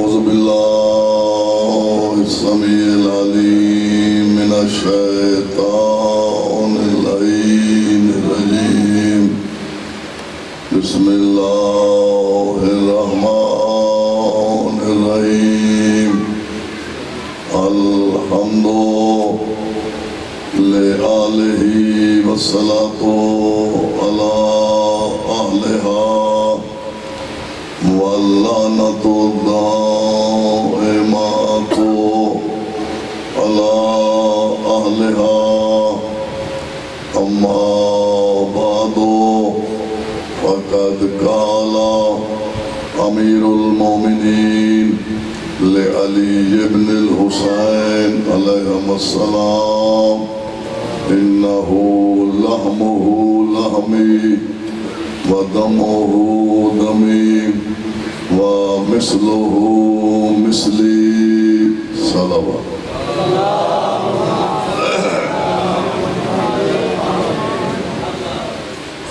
أعوذ بالله السميع العليم من الشيطان اللعين الرجيم بسم الله الرحمن الرحيم الحمد لآله والصلاة على أهلها واللعنة الدائمة على أهلها أما بعد فقد قال أمير المؤمنين لعلي بن الحسين عليهم السلام إنه لحمه لحمي ودمه دمي ومثله مثلي صلوات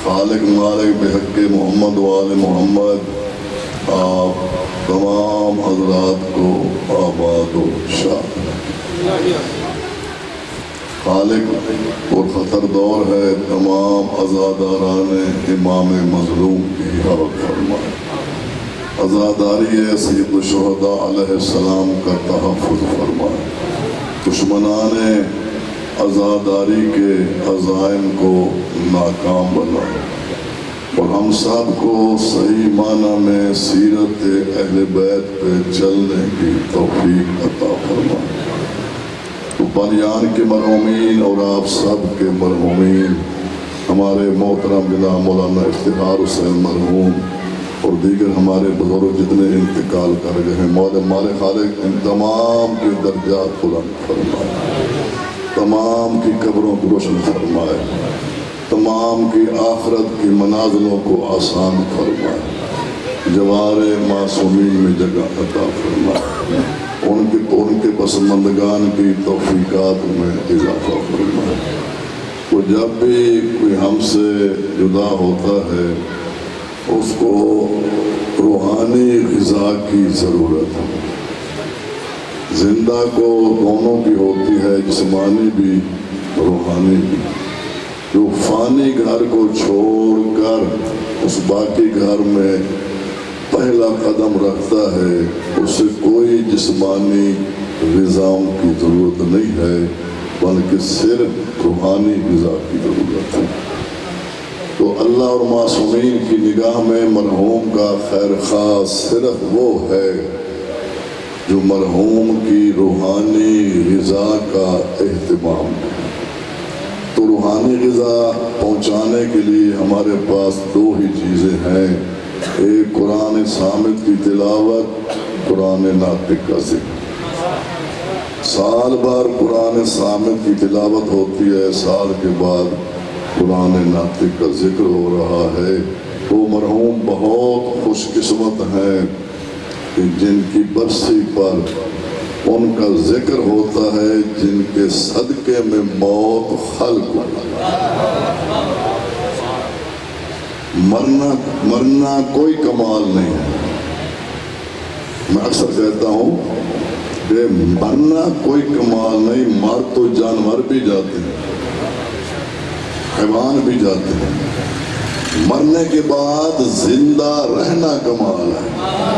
خالق مالک بحق محمد وآل محمد آپ تمام حضرات کو آباد و شاد خالق اور خطر دور ہے تمام عزاداران امام مظلوم کی حفاظت فرمائے عزاداری سید الشہداء علیہ السلام کا تحفظ فرمائے دشمنان عزاداری کے عزائم کو ناکام بنائے اور ہم سب کو صحیح معنی میں سیرت اہل بیت پہ چلنے کی توفیق عطا فرمائے تو بلیان کے مرحومین اور آپ سب کے مرحومین ہمارے محترم جناب مولانا افتخار حسین مرحوم اور دیگر ہمارے بزرگ جتنے انتقال کر گئے ہیں مالک خالق ان تمام کے درجات بلند فرمائے تمام کی قبروں کو روشن فرمائے تمام کی آخرت کی منازلوں کو آسان فرمائے جوار معصومین میں جگہ عطا فرمائے ان کے پسماندگان کی توفیقات میں اضافہ فرمائے وہ جب بھی کوئی ہم سے جدا ہوتا ہے اس کو روحانی غذا کی ضرورت ہے زندہ کو دونوں کی ہوتی ہے جسمانی بھی روحانی بھی جو فانی گھر کو چھوڑ کر اس باقی گھر میں پہلا قدم رکھتا ہے اسے کوئی جسمانی غذاؤں کی ضرورت نہیں ہے بلکہ صرف روحانی غذا کی ضرورت ہے تو اللہ اور معصومین کی نگاہ میں مرحوم کا خیر خواہ صرف وہ ہے جو مرحوم کی روحانی غذا کا اہتمام ہے تو روحانی غذا پہنچانے کے لیے ہمارے پاس دو ہی چیزیں ہیں ایک قرآن صامت کی تلاوت قرآن ناطق کا ذکر سال بار قرآن صامت کی تلاوت ہوتی ہے سال کے بعد قرآن ناطق کا ذکر ہو رہا ہے وہ مرحوم بہت خوش قسمت ہیں کہ جن کی برسی پر ان کا ذکر ہوتا ہے جن کے صدقے میں موت خلق مرنا کوئی کمال نہیں ہے میں اکثر کہتا ہوں کہ مرنا کوئی کمال نہیں مر تو جانور بھی جاتے ہیں حیوان بھی جاتے ہیں مرنے کے بعد زندہ رہنا کمال ہے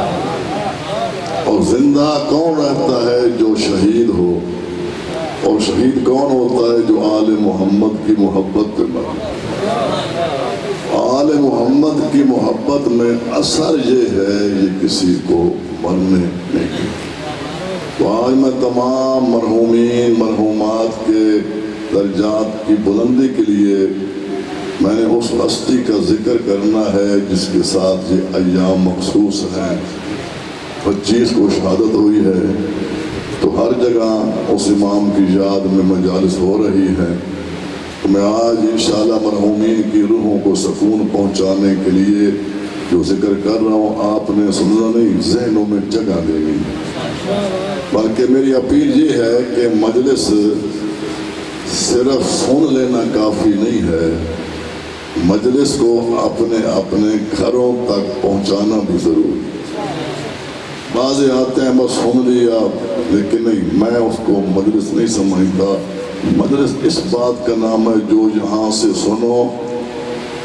اور زندہ کون رہتا ہے جو شہید ہو اور شہید کون ہوتا ہے جو آل محمد کی محبت پہ مرے آل محمد کی محبت میں اثر یہ ہے یہ کسی کو مرنے نہیں تو آج میں تمام مرحومین مرحومات کے درجات کی بلندی کے لیے میں نے اس ہستی کا ذکر کرنا ہے جس کے ساتھ یہ ایام مخصوص ہیں 25 کو شہادت ہوئی ہے تو ہر جگہ اس امام کی یاد میں مجالس ہو رہی ہے تو میں آج انشاءاللہ مرحومین کی روحوں کو سکون پہنچانے کے لیے جو ذکر کر رہا ہوں آپ نے سننا نہیں ذہنوں میں جگہ دے گی بلکہ میری اپیل یہ ہے کہ مجلس صرف سن لینا کافی نہیں ہے مجلس کو اپنے گھروں تک پہنچانا بھی ضروری بازے آتے ہیں بس سن لیا، لیکن نہیں، میں اس کو مجلس نہیں سمجھتا۔ مجلس اس بات کا نام ہے جو یہاں سے سنو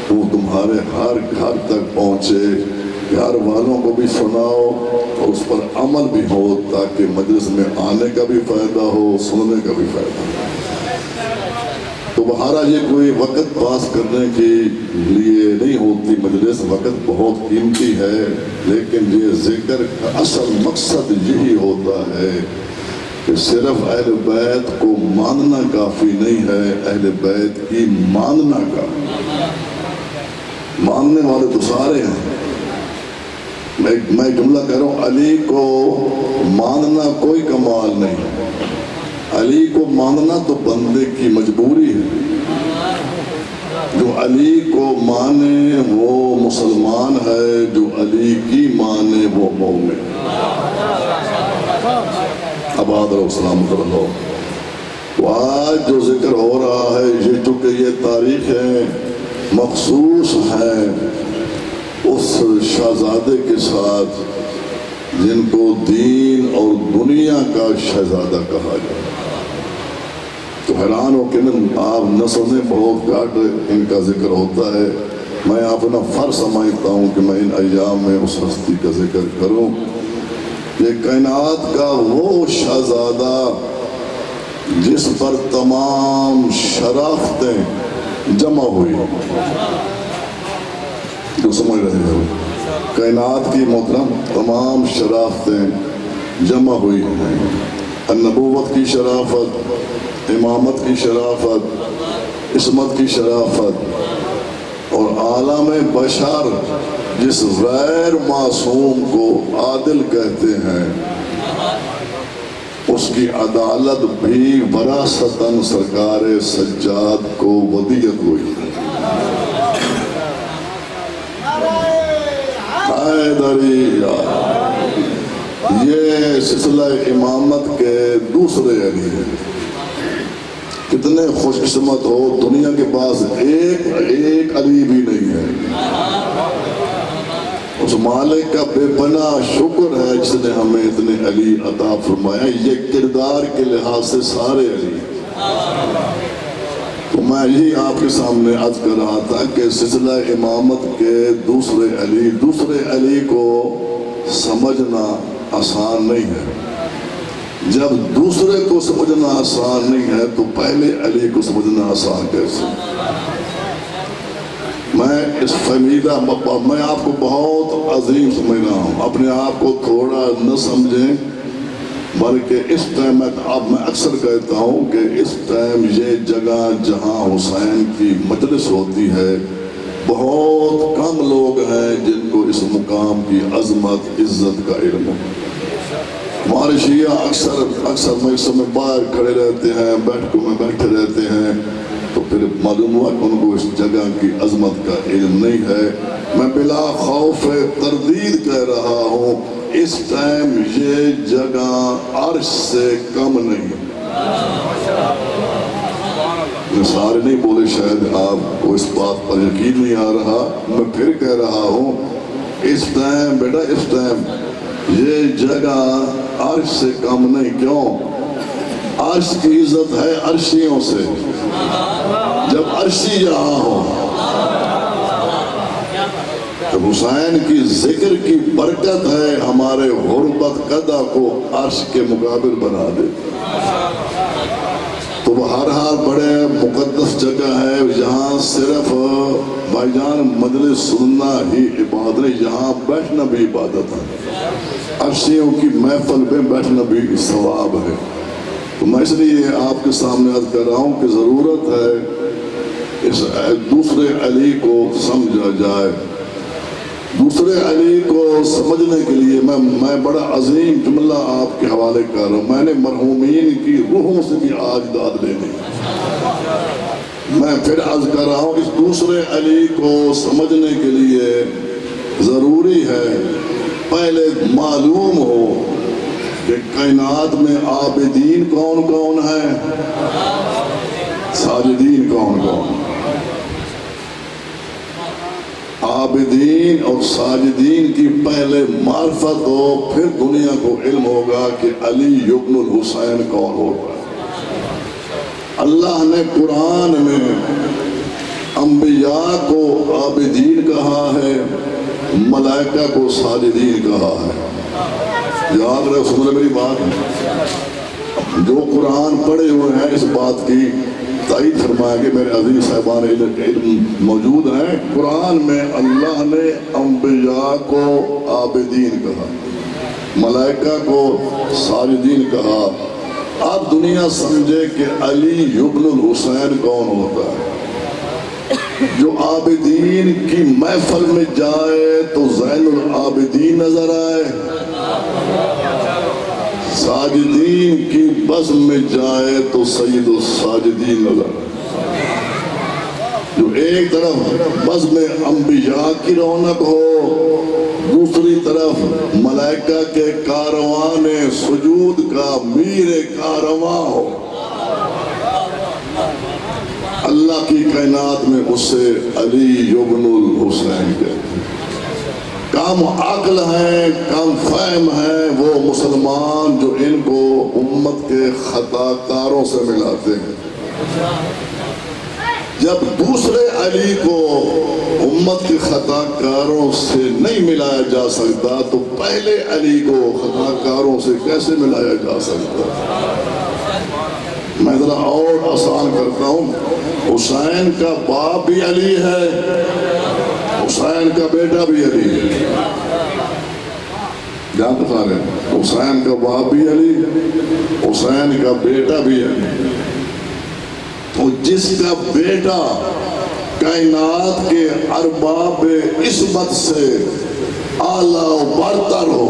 وہ تمہارے ہر گھر تک پہنچے، گھر والوں کو بھی سناؤ اور اس پر عمل بھی ہو، تاکہ مجلس میں آنے کا بھی فائدہ ہو، سننے کا بھی فائدہ ہو۔ تو بہارا یہ کوئی وقت پاس کرنے کے لیے نہیں ہوتی مجلس، وقت بہت قیمتی ہے، لیکن یہ ذکر کا اصل مقصد یہی ہوتا ہے کہ صرف اہل بیت کو ماننا کافی نہیں ہے، اہل بیت کی ماننا کا۔ ماننے والے تو سارے ہیں، میں جملہ کہہ رہا ہوں، علی کو ماننا کوئی کمال نہیں، علی کو ماننا تو بندے کی مجبوری ہے۔ جو علی کو مانے وہ مسلمان ہے، جو علی کی مانے وہ مومن۔ آباد رہو، سلامت رہو۔ تو آج جو ذکر ہو رہا ہے، یہ چونکہ یہ تاریخ ہے، مخصوص ہے اس شہزادے کے ساتھ جن کو دین اور دنیا کا شہزادہ کہا جائے۔ تو حیران ہو کہ آپ نسلیں بہت گھٹ ان کا ذکر ہوتا ہے۔ میں اپنا فرض سمجھتا ہوں کہ میں ان ایام میں اس ہستی کا ذکر کروں۔ یہ کائنات کا وہ شہزادہ جس پر تمام شرافتیں جمع ہوئی، جو سمجھ رہے ہیں، کائنات کی محترم تمام شرافتیں جمع ہوئی ہیں۔ النبوت کی شرافت، امامت کی شرافت، عصمت کی شرافت، اور عالم بشر جس غیر معصوم کو عادل کہتے ہیں، اس کی عدالت بھی وراثتاً سرکار سجاد کو ودیت ہوئی۔ یہ سلسلہ امامت کے دوسرے علی ہیں۔ کتنے خوش قسمت ہو، دنیا کے پاس ایک علی بھی نہیں ہے۔ اس مالک کا بے پناہ شکر ہے جس نے ہمیں اتنے علی عطا فرمایا۔ یہ کردار کے لحاظ سے سارے علی ہیں۔ تو میں یہی آپ کے سامنے عرض کر رہا تھا کہ سلسلہ امامت کے دوسرے علی کو سمجھنا آسان نہیں ہے۔ جب دوسرے کو سمجھنا آسان نہیں ہے تو پہلے علی کو سمجھنا آسان کیسے؟ میں آپ کو بہت عظیم سمجھ رہا ہوں، اپنے آپ کو تھوڑا نہ سمجھیں، بلکہ اس ٹائم میں اکثر کہتا ہوں کہ اس ٹائم یہ جگہ جہاں حسین کی مجلس ہوتی ہے، بہت کم لوگ ہیں جن کو اس مقام کی عظمت عزت کا علم ہو۔ ہمارے شیعہ اکثر مجلسوں میں باہر کھڑے رہتے ہیں، بیٹھکوں میں بیٹھے رہتے ہیں، تو پھر معلوم ہوا کہ ان کو اس جگہ کی عظمت کا علم نہیں ہے۔ میں بلا خوف تردید کہہ رہا ہوں، اس ٹائم یہ جگہ عرش سے کم نہیں۔ میں سارے نہیں بولے، شاید آپ کو اس بات پر یقین نہیں آ رہا، میں پھر کہہ رہا ہوں، اس ٹائم بیٹا، اس ٹائم یہ جگہ عرش سے کم نہیں۔ کیوں؟ عرش کی عزت ہے عرشیوں سے۔ جب عرشی یہاں ہو تو حسین کی ذکر کی برکت ہے، ہمارے غربت قدہ کو عرش کے مقابل بنا دے۔ تو وہ ہر حال بڑے مقدس جگہ ہے، یہاں صرف بھائی جان مجلس سننا ہی عبادت نہیں، یہاں بیٹھنا بھی عبادت ہے۔ عرشیوں کی محفل میں بیٹھنا بھی ثواب ہے۔ تو میں اس لیے آپ کے سامنے عرض کر رہا ہوں کہ ضرورت ہے اس دوسرے علی کو سمجھا جائے۔ دوسرے علی کو سمجھنے کے لیے میں بڑا عظیم جملہ آپ کے حوالے کر رہا ہوں۔ میں نے مرحومین کی روحوں سے بھی آج داد لینی۔ میں پھر عرض کر رہا ہوں، اس دوسرے علی کو سمجھنے کے لیے ضروری ہے پہلے معلوم ہو کہ کائنات میں عابدین کون کون ہیں، ساجدین کون کون۔ عابدین اور ساجدین کی پہلے معرفت ہو، پھر دنیا کو علم ہوگا کہ علی ابن الحسین کون ہوگا۔ اللہ نے قرآن میں انبیاء کو عابدین کہا ہے، ملائکہ کو ساجدین کہا ہے۔ یاد رہے، سن لے میری بات، جو قرآن پڑھے ہوئے ہیں اس بات کی تائید فرمایا کہ میرے عزیز صاحبان علم موجود ہیں، قرآن میں اللہ نے انبیاء کو عابدین کہا، ملائکہ کو ساجدین کہا۔ اب دنیا سمجھے کہ علی ابن الحسین کون ہوتا ہے۔ جو عابدین کی محفل میں جائے تو زین العابدین نظر آئے، ساجدین کی بزم میں جائے تو سید الساجدین نظر آئے۔ جو ایک طرف بزم انبیاء کی رونق ہو، دوسری طرف ملائکہ کے کاروان سجود کا میر کارواں ہو، اللہ کی کائنات میں اسے علی ابن الحسین کہتے ہیں۔ کم عقل ہیں، کم فہم ہیں وہ مسلمان جو ان کو امت کے خطا کاروں سے ملاتے ہیں۔ جب دوسرے علی کو امت کے خطا کاروں سے نہیں ملایا جا سکتا تو پہلے علی کو خطا کاروں سے کیسے ملایا جا سکتا؟ میں ذرا اور آسان کرتا ہوں، حسین کا باپ بھی علی ہے، حسین کا بیٹا بھی علی ہے۔ جانتے سارے، حسین کا باپ بھی علی، حسین کا بیٹا بھی علی۔ تو جس کا بیٹا کائنات کے ارباب عصمت سے اعلیٰ و برتر ہو،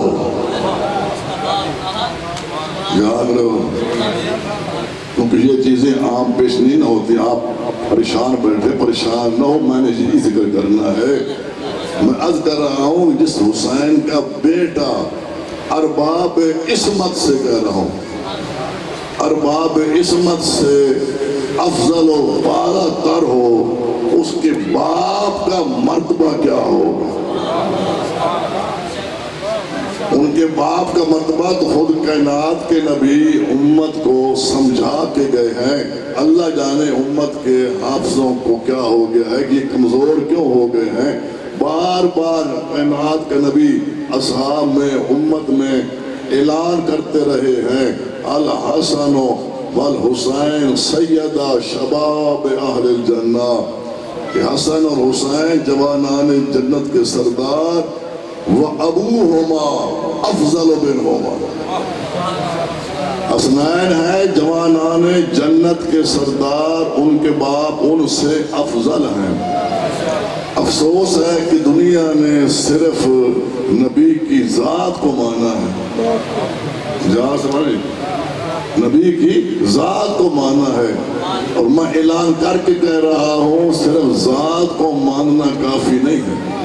یاد رہو، کیونکہ یہ چیزیں عام پیش نہیں ہوتی، آپ پریشان بیٹھے، پریشان نہ ہو، میں نے یہی ذکر کرنا ہے۔ میں عرض کر رہا ہوں جس حسین کا بیٹا ارباب عصمت سے کہہ رہا ہوں، ارباب عصمت سے افضل و بالا تر ہو، اس کے باپ کا مرتبہ کیا ہوگا؟ ان کے باپ کا مرتبہ تو خود کائنات کے نبی امت کو سمجھا کے گئے ہیں۔ اللہ جانے امت کے حافظوں کو کیا ہو گیا ہے کہ یہ کمزور کیوں ہو گئے ہیں۔ بار بار کائنات کے نبی اصحاب میں، امت میں اعلان کرتے رہے ہیں، الحسن والحسین سیدہ شباب اہل الجنہ، کہ حسن اور حسین جوانان جنت کے سردار، وَأَبُوهُمَا أَفْضَلُ مِنْهُمَا، حسنین ہے جوانان جنت کے سردار، ان کے باپ ان سے افضل ہیں۔ افسوس ہے کہ دنیا نے صرف نبی کی ذات کو مانا ہے، جہاں سمجھے نبی کی ذات کو مانا ہے، اور میں اعلان کر کے کہہ رہا ہوں صرف ذات کو ماننا کافی نہیں ہے۔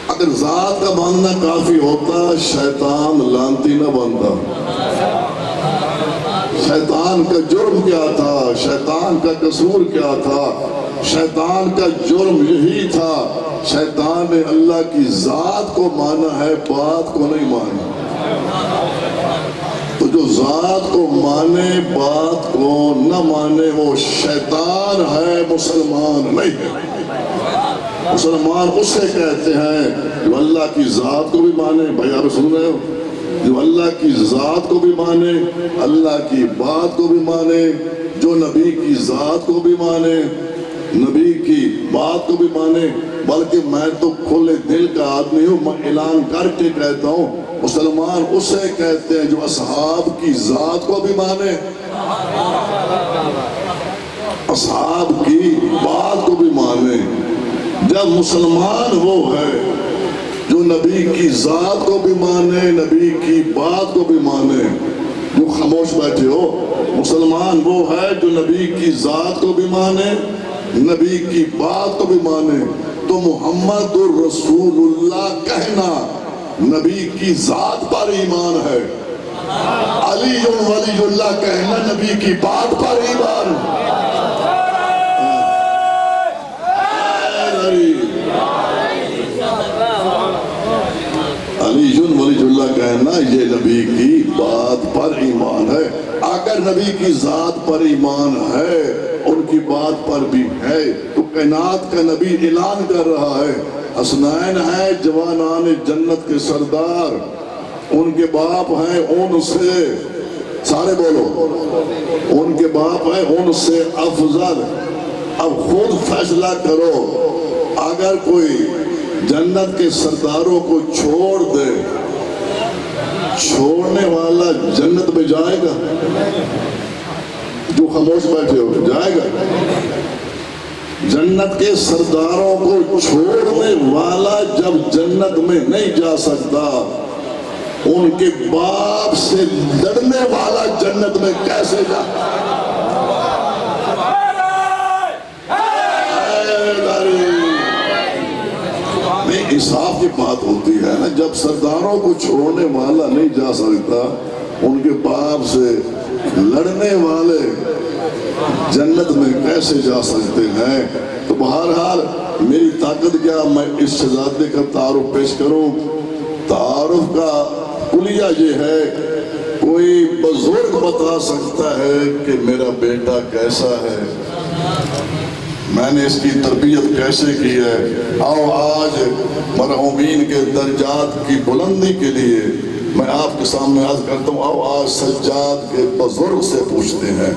اگر ذات کا ماننا کافی ہوتا شیطان لانتی نہ بنتا۔ شیطان کا جرم کیا تھا؟ شیطان کا قصور کیا تھا؟ شیطان کا جرم یہی تھا، شیطان نے اللہ کی ذات کو مانا ہے، بات کو نہیں مانا۔ تو جو ذات کو مانے بات کو نہ مانے وہ شیطان ہے، مسلمان نہیں ہے۔ مسلمان اسے کہتے ہیں جو اللہ کی ذات کو بھی مانے، بھائی آپ سن رہے ہو، جو اللہ کی ذات کو بھی مانے، اللہ کی بات کو بھی مانے، جو نبی کی ذات کو بھی مانے، نبی کی بات کو بھی مانے۔ بلکہ میں تو کھلے دل کا آدمی ہوں، میں اعلان کر کے کہتا ہوں مسلمان اسے کہتے ہیں جو اصحاب کی ذات کو بھی مانے، اصحاب کی بات کو بھی مانے۔ جب مسلمان وہ ہے جو نبی کی ذات کو بھی مانے، نبی کی بات کو بھی مانے، جو خاموش بیٹھے ہو، مسلمان وہ ہے جو نبی کی ذات کو بھی مانے، نبی کی بات کو بھی مانے، تو محمد الرسول اللہ کہنا نبی کی ذات پر ایمان ہے، علی ولی اللہ کہنا نبی کی بات پر ایمان ہے۔ کہنا یہ نبی کی بات پر ایمان ہے. اگر نبی کی ذات پر ایمان ہے، ان کی بات پر بھی ہے، تو کائنات کا نبی اعلان کر رہا ہے حسنین ہے جوانان جنت کے سردار، ان کے باپ ہیں ان سے، سارے بولو، ان کے باپ ہیں ان سے افضل. اب خود فیصلہ کرو، اگر کوئی جنت کے سرداروں کو چھوڑ دے، چھوڑنے والا جنت میں جائے گا؟ جو خاموش بیٹھے ہو جائے گا؟ جنت کے سرداروں کو چھوڑنے والا جب جنت میں نہیں جا سکتا، ان کے باپ سے لڑنے والا جنت میں کیسے جا؟ انصاف کی بات ہوتی ہے نا، جب سرداروں کو چھوڑنے والا نہیں جا سکتا، ان کے باپ سے لڑنے والے جنت میں کیسے جا سکتے ہیں؟ تو بہرحال میری طاقت کیا، میں اس شہزادے کا تعارف پیش کروں. تعارف کا کلیہ یہ ہے، کوئی بزرگ بتا سکتا ہے کہ میرا بیٹا کیسا ہے، میں نے اس کی تربیت کیسے کی ہے. آؤ آج مرحومین کے درجات کی بلندی کے لیے میں آپ کے سامنے عرض کرتا ہوں، آؤ آج سجاد کے بزرگ سے پوچھتے ہیں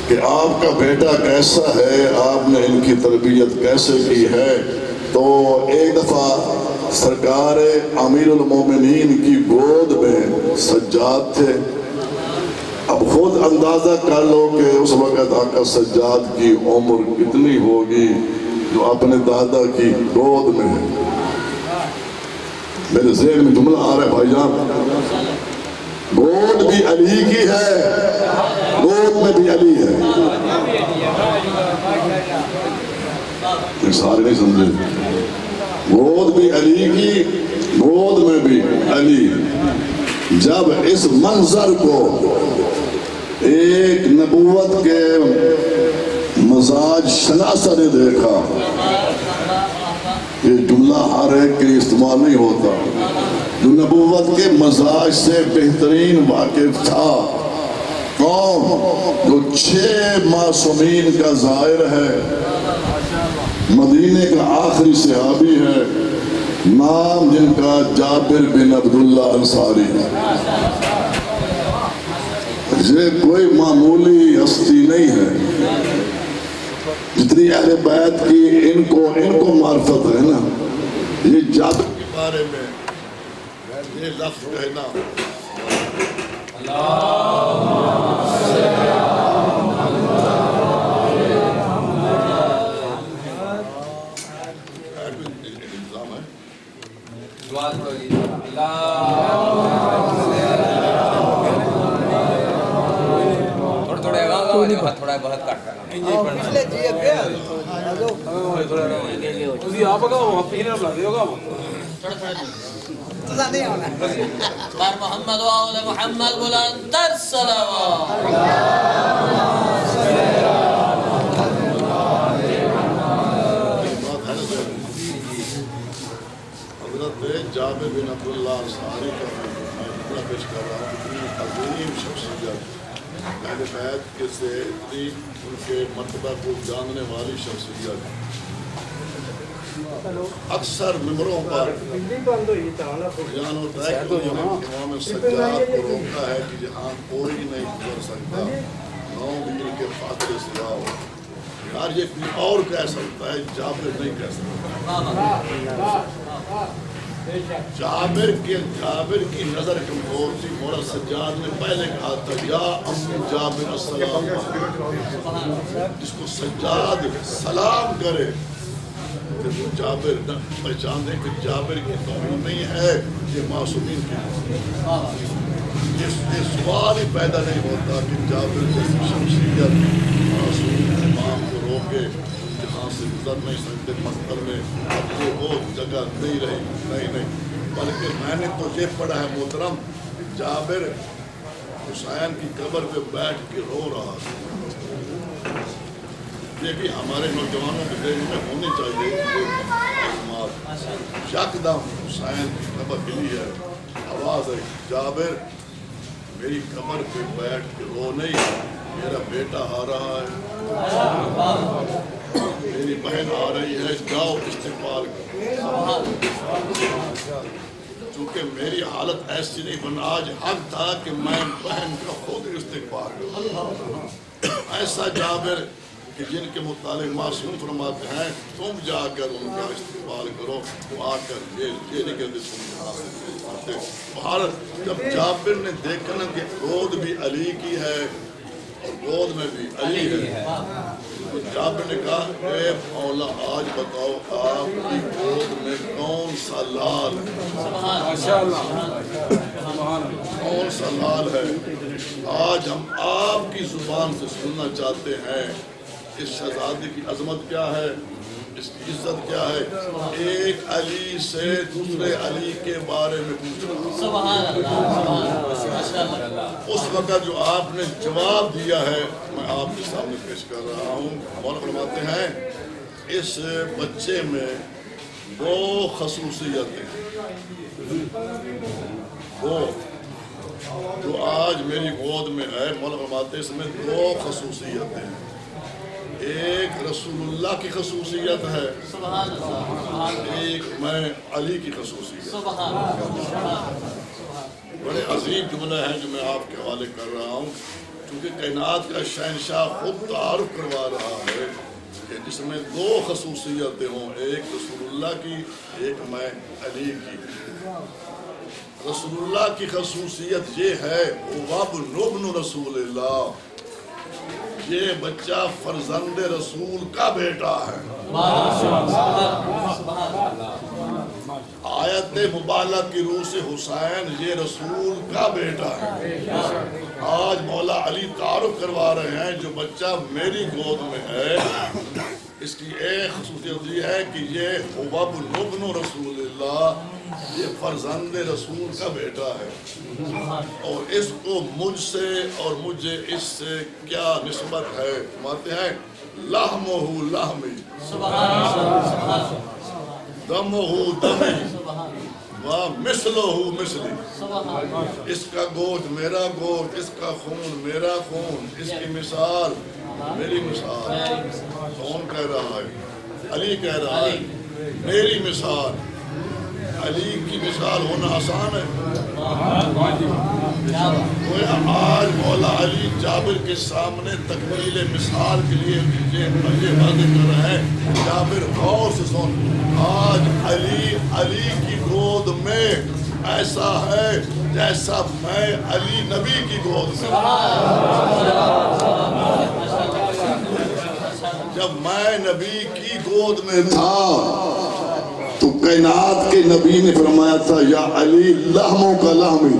کہ آپ کا بیٹا کیسا ہے، آپ نے ان کی تربیت کیسے کی ہے. تو ایک دفعہ سرکار امیر المومنین کی گود میں سجاد تھے. اب خود اندازہ کر لو کہ اس وقت آقا سجاد کی عمر کتنی ہوگی جو اپنے دادا کی گود میں ہے. میرے ذہن میں جملہ آ رہا ہے بھائی جان، گود بھی علی کی ہے، گود میں بھی علی ہے. سارے نہیں سمجھے، گود بھی علی کی، گود میں بھی علی. جب اس منظر کو ایک نبوت کے مزاج شناسہ نے دیکھا، یہ جملہ ہر ایک کے استعمال نہیں ہوتا، جو نبوت کے مزاج سے بہترین واقف تھا، کون؟ جو 6 معصومین کا زائر ہے، مدینے کا آخری صحابی ہے، نام جن کا جابر بن عبداللہ انصاری ہے. یہ کوئی معمولی ہستی نہیں ہے. جتنی اہل بیت کی ان کو معرفت ہے نا، یہ جابر کے بارے میں یہ لفظ کہنا، تھوڑا بہت کٹ محمد وآل محمد بلند الصلوات. حضرت جابر بن عبداللہ انصاری کا میں پیش کر رہا ہوں. اتنی عظیم شخصیت، اہل بیت کے سے اتنی ان کے مرتبہ کو جاننے والی شخصیت. اکثر ممبروں پر بیان ہوتا ہے کہ امام سجاد کو روکا ہے کہ جہاں کوئی نہیں گزر سکتا 9 میر کے فاتح سوا ہو. یار یہ کوئی اور کہہ سکتا ہے، جابر نہیں کہہ سکتا. جابر کی نظر کمزور تھی. مولا سجاد نے پہلے کہا تھا یا ام جابر السلام، جس کو سجاد سلام کرے کہ وہ جابر نہ پہچان دے کہ جابر کی توہین نہیں ہے، یہ معصومین کی. یہ سوال ہی پیدا نہیں ہوتا کہ جابر جیسی شخصیت معصوم امام کو روکے، جہاں سے گزر نہیں سکتے مقتل میں. اب وہ جگہ نہیں رہی، نہیں، بلکہ میں نے تو یہ پڑھا ہے محترم، جابر حسین کی قبر پہ بیٹھ کے رو رہا تھا. یہ بھی ہمارے نوجوانوں کے ذہن میں ہونی چاہیے کہ یکدم حسین کی قبر ملی ہے، آواز ہے جابر میری قبر پہ بیٹھ کے رو نہیں، میرا بیٹا آ رہا ہے، میری بہن آ رہی ہے، جاؤ استقبال کرو۔ چونکہ میری حالت ایسی نہیں، ورنہ آج حق تھا کہ میں بہن کا خود استقبال کروں۔ ایسا جابر کہ جن کے متعلق معصوم فرماتے ہیں تم جا کر ان کا استقبال کرو، وہ آ کر یہ نہیں کہتے تم باہر۔ جب جابر نے دیکھا نا کہ گود بھی علی کی ہے اور گود میں بھی علی ہے، تو جابر نے کہا اے مولا آج بتاؤ آپ کی گود میں کون سا لال ہے، کون سا لال ہے؟ آج ہم آپ کی زبان سے سننا چاہتے ہیں اس شہزادی کی عظمت کیا ہے، اس کی عزت کیا ہے۔ ایک علی سے دوسرے علی کے بارے میں پوچھ رہا ہوں۔ اس وقت جو آپ نے جواب دیا ہے میں آپ کے سامنے پیش کر رہا ہوں۔ مولانا فرماتے ہیں اس بچے میں دو خصوصیتیں، وہ جو آج میری گود میں ہے، مولانا فرماتے ہیں اس میں دو خصوصیتیں ہیں۔ ایک رسول اللہ کی خصوصیت ہے، ایک میں علی کی خصوصیت۔ بڑے عظیم جملے ہیں جو میں آپ کے حوالے کر رہا ہوں، کیونکہ کائنات کا شہنشاہ خود تعارف کروا رہا ہے کہ جس میں دو خصوصیتیں ہوں، ایک رسول اللہ کی، ایک میں علی کی۔ رسول اللہ کی خصوصیت یہ ہے وَابْنُ رسول اللہ، یہ بچہ فرزند رسول کا بیٹا ہے۔ آیت مبالغہ کی روح سے حسین یہ رسول کا بیٹا ہے۔ آج مولا علی تعارف کروا رہے ہیں جو بچہ میری گود میں ہے اس کی ایک خصوصیت یہ ہے کہ یہ ابن رسول اللہ، یہ فرزند رسول کا بیٹا ہے، اور اس کو مجھ سے اور مجھے اس سے کیا نسبت ہے؟ فرماتے ہیں لحمہ لحمی، دمہ دمی، ومثلہ مثلی، اس کا گوشت میرا گوشت، اس کا خون میرا خون، اس کی مثال میری مثال۔ کون کہہ رہا ہے؟ علی کہہ رہا ہے میری مثال۔ علی کی مثال ہونا آسان ہے؟ آج مولا علی جابر کے سامنے تکمیل مثال کے لیے یہ واضح کر رہے ہیں۔ جابر غور سے سن، آج علی کی گود میں ایسا ہے جیسا میں علی نبی کی گود میں۔ جب میں نبی کی گود میں تھا تو کائنات کے نبی نے فرمایا تھا یا علی لحموں کا لحمی،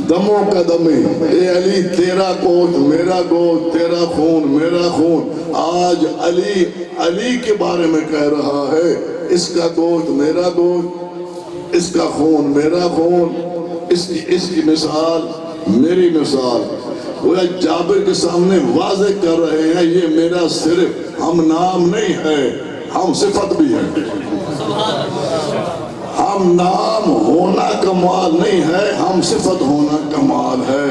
دموں کا دمی، اے علی تیرا گوشت میرا گوشت، تیرا خون میرا خون۔ آج علی کے بارے میں کہہ رہا ہے اس کا گوشت میرا گوشت، اس کا خون میرا خون، اس کی مثال میری مثال۔ وہ جابر کے سامنے واضح کر رہے ہیں یہ میرا صرف ہم نام نہیں ہے، ہم صفت بھی ہے۔ ہم نام ہونا کمال نہیں ہے، ہم صفت ہونا کمال ہے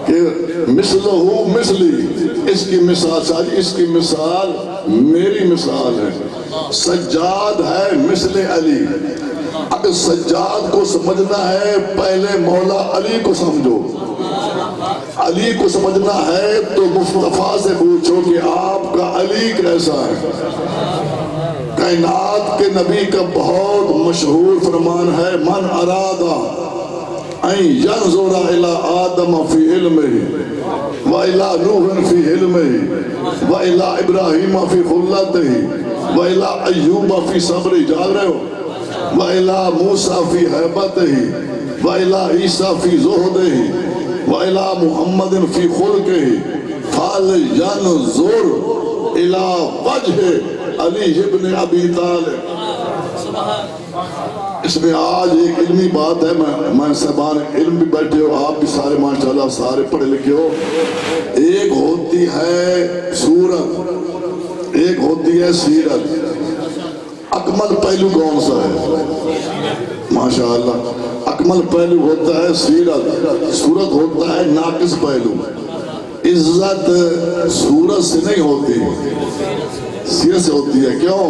کہ مثلہ مثلی، اس کی مثال ساری، اس کی مثال میری مثال ہے۔ سجاد ہے مثل علی، اگر سجاد کو سمجھنا ہے پہلے مولا علی کو سمجھو، علی کو سمجھنا ہے تو مصطفیٰ سے پوچھو کہ آپ کا علی کیسا ہے۔ کائنات کے نبی کا بہت مشہور فرمان ہے من ارادہ ان ینظر الی آدم فی علمہ وَإِلَىٰ نُوحٍ فِي حِلْمِهِ وَإِلَىٰ إِبْرَاهِيمَ فِي خُلَّتِهِ وَإِلَىٰ أَيُّوبَ فِي صَبْرِهِ، جاگ رہے ہو، وَإِلَىٰ مُوسَىٰ فِي حِبَتِهِ وَإِلَىٰ عِیسَىٰ فِي زُہدِهِ وَإِلَىٰ مُحَمَّدٍ فِي خُلْقِهِ فَلْيَنْظُرْ إِلَىٰ وَجْهِ علی ابن ابی طالب۔ اس میں آج ایک علمی بات ہے، میں صاحبان علم بھی بیٹھے ہو، آپ بھی سارے ماشاءاللہ سارے پڑھے لکھے ہو. ایک ہوتی ہے سورت، ایک ہوتی ہے سیرت. اکمل پہلو کون سا ہے؟ ماشاءاللہ اکمل پہلو ہوتا ہے سیرت، سورت ہوتا ہے ناقص پہلو. عزت سورت سے نہیں ہوتی، سیرت سے ہوتی ہے. کیوں؟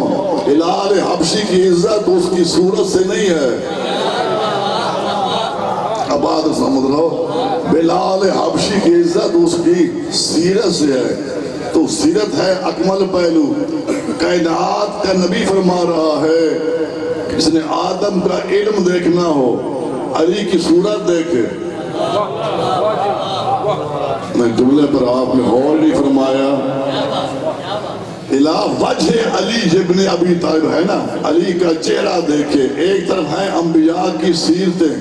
ہلال حبشی کی عزت اس کی سورت سے نہیں ہے. اب بات سمجھ رہو، بلال حبشی کی عزت اس کی سیرت سے ہے. تو سیرت ہے اکمل پہلو. کائنات کا نبی فرما رہا ہے اس نے آدم کا علم دیکھنا ہو علی کی صورت دیکھے. میں جملے پر آپ نے غور نہیں فرمایا. الہ وجہ علی ابن ابی طالب ہے نا، علی کا چہرہ دیکھے. ایک طرف ہیں انبیاء کی سیرتیں.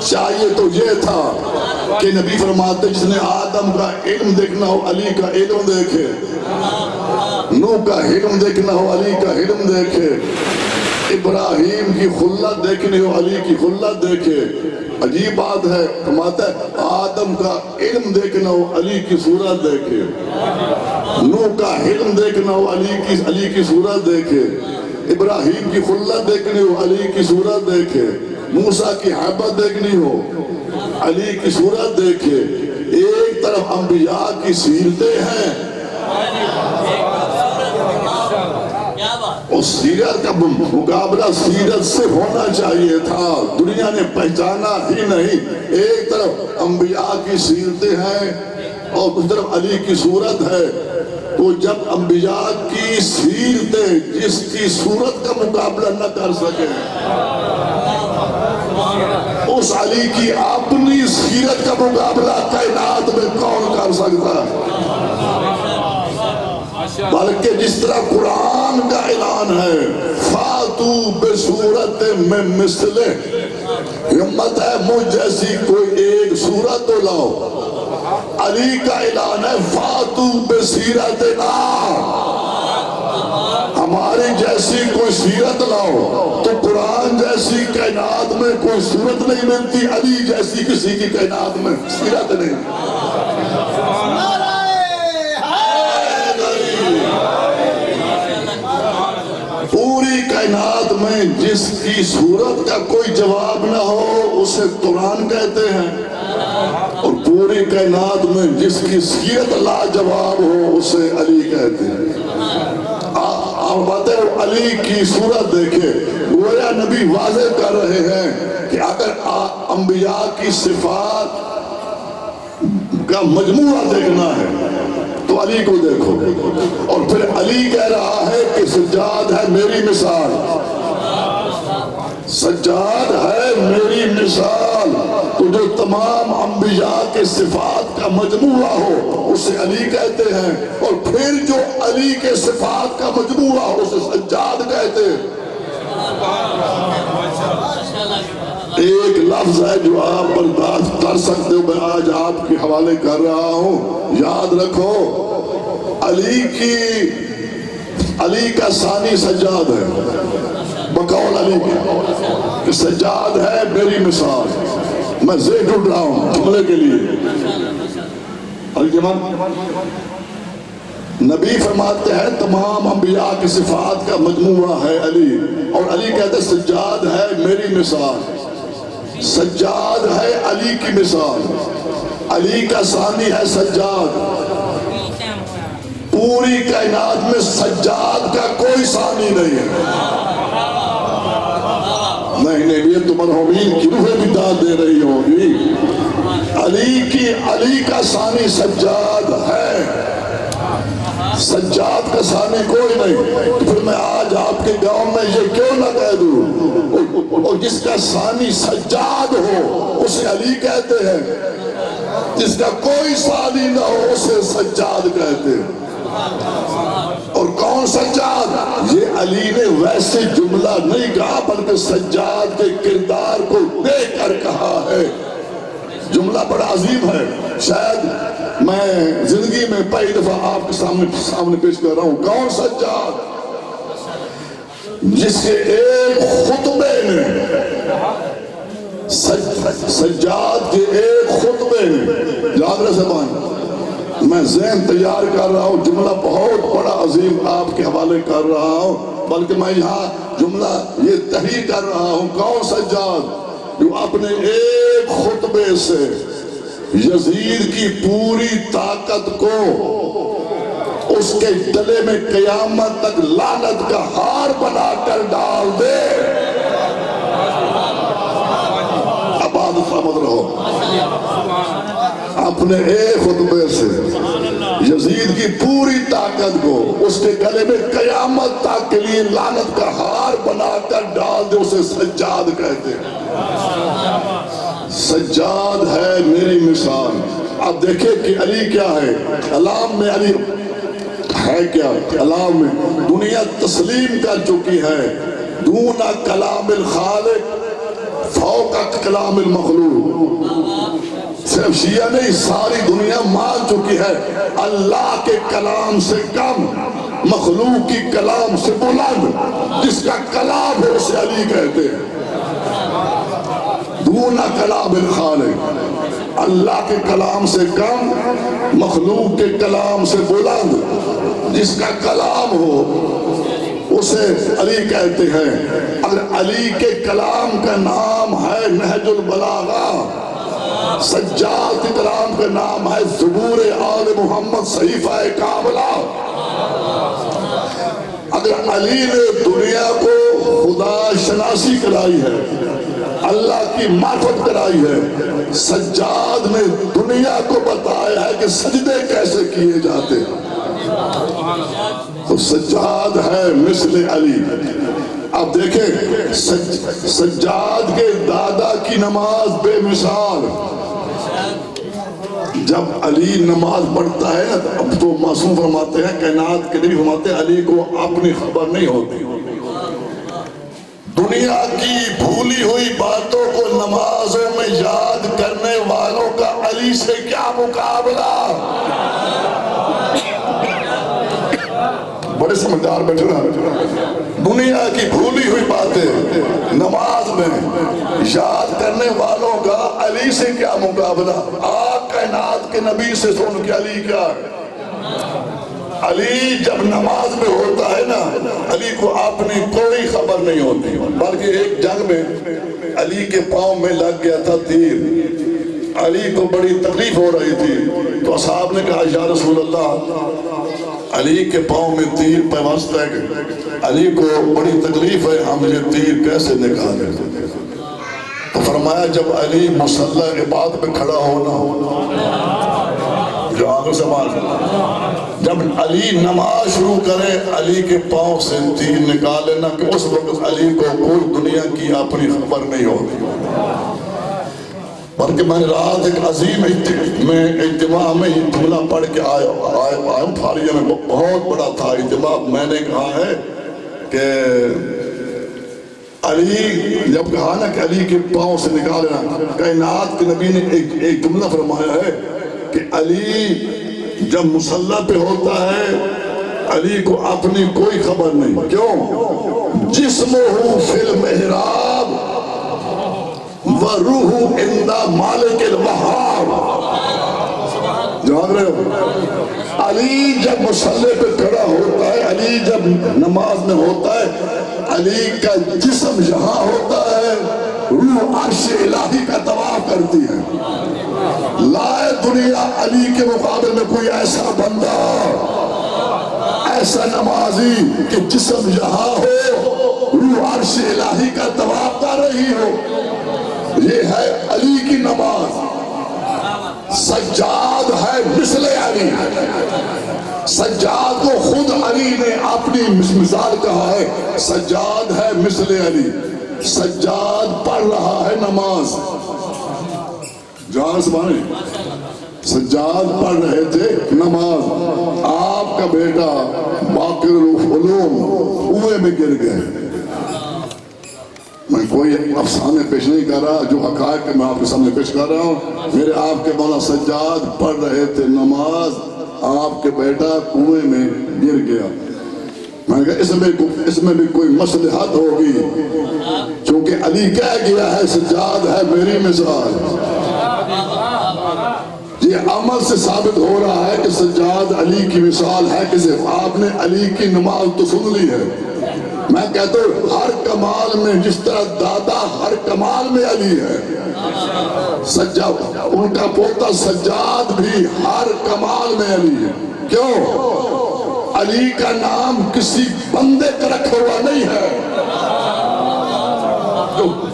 چاہیے تو یہ تھا کہ نبی فرماتے جس نے آدم کا علم دیکھنا ہو علی کا علم دیکھے، نوح کا علم دیکھنا ہو علی کا علم دیکھے، ابراہیم کی خلت دیکھنی ہو علی کی خلت دیکھے. عجیب بات ہے، فرماتا ہے آدم کا علم دیکھنا ہو علی کی صورت دیکھے، نوح کا علم دیکھنا ہو علی کی صورت دیکھے، ابراہیم کی خلت دیکھنی ہو علی کی صورت دیکھے، موسیٰ کی حیبت دیکھنی ہو علی کی صورت دیکھے. ایک طرف انبیاء کی سیرتیں ہیں اور سیرت کا مقابلہ سیرت سے ہونا چاہیے تھا. دنیا نے پہچانا ہی نہیں. ایک طرف انبیاء کی سیرتیں ہیں اور دوسری طرف علی کی صورت ہے. تو جب انبیاء کی سیرتیں جس کی صورت کا مقابلہ نہ کر سکے، اس علی کی اپنی سیرت کا مقابلہ کائنات میں کون کر سکتا ہے؟ بلکہ جس طرح قرآن کا اعلان ہے فاتو بصورت میں مثلہ، ہمت ہے مجھ جیسی کوئی ایک صورت تو لاؤ. علی کا اعلان ہے فاتو بصیرتنا، ہماری جیسی کوئی سیرت لاؤ. تو قرآن جیسی کائنات میں کوئی صورت نہیں ملتی، علی جیسی کسی کی کائنات میں سیرت نہیں. پوری کائنات میں جس کی صورت کا کوئی جواب نہ ہو اسے قرآن کہتے ہیں، اور پوری کائنات میں جس کی سیرت لاجواب ہو اسے علی کہتے ہیں. آپ باتیں علی کی صورت دیکھے، گویا نبی واضح کر رہے ہیں کہ اگر انبیاء کی صفات کا مجموعہ دیکھنا ہے تو علی کو دیکھو. اور پھر علی کہہ رہا ہے کہ سجاد ہے میری مثال، سجاد ہے میری مثال. تو جو تمام انبیاء کے صفات کا مجموعہ ہو اسے علی کہتے ہیں، اور پھر جو علی کے صفات کا مجموعہ ہو اسے سجاد کہتے ہیں. ایک لفظ ہے جو آپ برداشت کر سکتے ہو، میں آج آپ کے حوالے کر رہا ہوں. یاد رکھو علی کا ثانی سجاد ہے، بقول علی کی سجاد ہے میری مثال. میں زیر ڈھونڈ رہا ہوں جملے کے لیے. نبی فرماتے ہیں تمام انبیاء کی صفات کا مجموعہ ہے علی، اور علی کہتے ہیں سجاد ہے میری مثال. سجاد ہے علی کی مثال، علی کا ثانی ہے سجاد. پوری کائنات میں سجاد کا کوئی ثانی نہیں ہے. نہیں یہ تو مرحومین کی روحیں بھی داد دے رہی ہوگی. علی کا ثانی سجاد ہے، سجاد کا ثانی کوئی نہیں. تو پھر میں آج آپ کے گاؤں میں یہ کیوں نہ کہہ دوں، اور جس کا ثانی سجاد ہو اسے علی کہتے ہیں، جس کا کوئی ثانی نہ ہو اسے سجاد کہتے ہیں. اور کون سجاد؟ یہ علی نے ویسے جملہ نہیں کہا بلکہ سجاد کے کردار کو دیکھ کر کہا ہے. جملہ بڑا عظیم ہے، شاید میں زندگی میں پہلی دفعہ آپ کے سامنے پیش کر رہا ہوں. کون سجاد؟ جس کے ایک خطبے نے سجاد کے ایک خطبے نے یاد رہے سبان میں ذہن تیار کر رہا ہوں جملہ بہت بڑا عظیم آپ کے حوالے کر رہا ہوں بلکہ میں یہاں جملہ یہ تحریر کر رہا ہوں کون سجاد جو اپنے ایک خطبے سے یزید کی پوری طاقت کو اس کے گلے میں قیامت تک لعنت کا ہار بنا کر ڈال دے آباد سمجھ رہو اپنے ایک خطبے سے یزید کی پوری طاقت کو اس کے گلے میں قیامت تک کے لیے لعنت کا ہار بنا کر ڈال دے اسے سجاد کہتے ہیں سجاد ہے میری مثال اب دیکھیں کہ علی کیا ہے کلام میں علی ہے کیا کلام میں دنیا تسلیم کر چکی ہے دون کلام الخالق فوق کلام المخلوق صرف شیعہ نہیں ساری دنیا مان چکی ہے اللہ کے کلام سے کم مخلوق کی کلام سے بلند جس کا کلام ہے اسے علی کہتے ہیں دون کلام الخالق اللہ کے کلام سے کم مخلوق کے کلام سے بلند جس کا کلام ہو اسے علی کہتے ہیں اگر علی کے کلام کا نام ہے نہج البلاغہ سجاد کے کلام کا نام ہے زبور آل محمد صحیفہ کاملہ اگر علی نے دنیا کو خدا شناسی کرائی ہے اللہ کی معرفت کرائی ہے سجاد نے دنیا کو بتایا ہے کہ سجدے کیسے کیے جاتے تو سجاد ہے مثل علی اب دیکھیں سجاد کے دادا کی نماز بے مثال جب علی نماز پڑھتا ہے اب تو معصوم فرماتے ہیں کائنات کے نبی فرماتے ہیں علی کو اپنی خبر نہیں ہوتی دنیا کی بھولی ہوئی باتوں کو نمازوں میں یاد کرنے والوں کا علی سے کیا مقابلہ بڑے سمجھدار بیٹھے رہا دنیا کی بھولی ہوئی باتیں نماز میں یاد کرنے والوں کا علی سے کیا مقابلہ آج کائنات کے نبی سے سن کے علی کیا ہے علی جب نماز میں ہوتا ہے نا علی کو اپنی کوئی خبر نہیں ہوتی بلکہ ایک جنگ میں علی کے پاؤں میں لگ گیا تھا تیر علی کو بڑی تکلیف ہو رہی تھی تو اصحاب نے کہا یا رسول اللہ علی کے پاؤں میں تیر پیوست ہے علی کو بڑی تکلیف ہے ہم یہ تیر کیسے نکالیں تو فرمایا جب علی مصلی عبادت پہ کھڑا ہونا جو آگے سمال جب علی نماز شروع کرے علی کے پاؤں سے تیر نکالے نا کہ اس وقت علی کو کوئی دنیا کی اپنی خبر نہیں ہوتی بلکہ میں نے رات ایک عظیم اجتماع میں جملہ پڑھ کے آیا فاریہ میں بہت بڑا تھا اجتماع میں نے کہا ہے کہ علی جب کہا نا کہ علی کے پاؤں سے نکالنا کائنات کے نبی نے ایک جملہ فرمایا ہے کہ علی جب مصلی پہ ہوتا ہے علی کو اپنی کوئی خبر نہیں کیوں جسمہ فی المحراب وروح عند مالک الوہاب جان رہے ہو علی جب مصلی پہ کھڑا ہوتا ہے علی جب نماز میں ہوتا ہے علی کا جسم یہاں ہوتا ہے روح عرش الہی کا طواف کرتی ہے لائے دنیا علی کے مقابل میں کوئی ایسا بندہ ایسا نمازی کہ جسم یہاں ہو روح عرش الہی کا طواف کر رہی ہو یہ ہے علی کی نماز سجاد ہے مثل علی سجاد کو خود علی نے اپنی مثال کہا ہے سجاد ہے مثل علی سجاد پڑھ رہا ہے نماز جہاں سبانے سجاد پڑھ رہے تھے نماز آپ کا بیٹا باقر العلوم کنویں میں گر گئے میں کوئی افسانے پیش نہیں کر رہا جو حقائق میں آپ کے سامنے پیش کر رہا ہوں میرے آپ کے مولا سجاد پڑھ رہے تھے نماز آپ کے بیٹا کنویں میں گر گیا میں نے کہا اس میں بھی کوئی مصلحت ہوگی، چونکہ علی کہہ گیا ہے سجاد ہے میری مثال۔ یہ عمل سے ثابت ہو رہا ہے کہ سجاد علی کی مثال ہے کہ آپ نے علی کی نماز تو سن لی ہے۔ میں کہتا ہوں ہر کمال میں جس طرح دادا ہر کمال میں علی ہے، سجاد ان کا پوتا سجاد بھی ہر کمال میں علی ہے۔ کیوں؟ علی کا نام کسی بندے کا رکھا ہوا نہیں ہے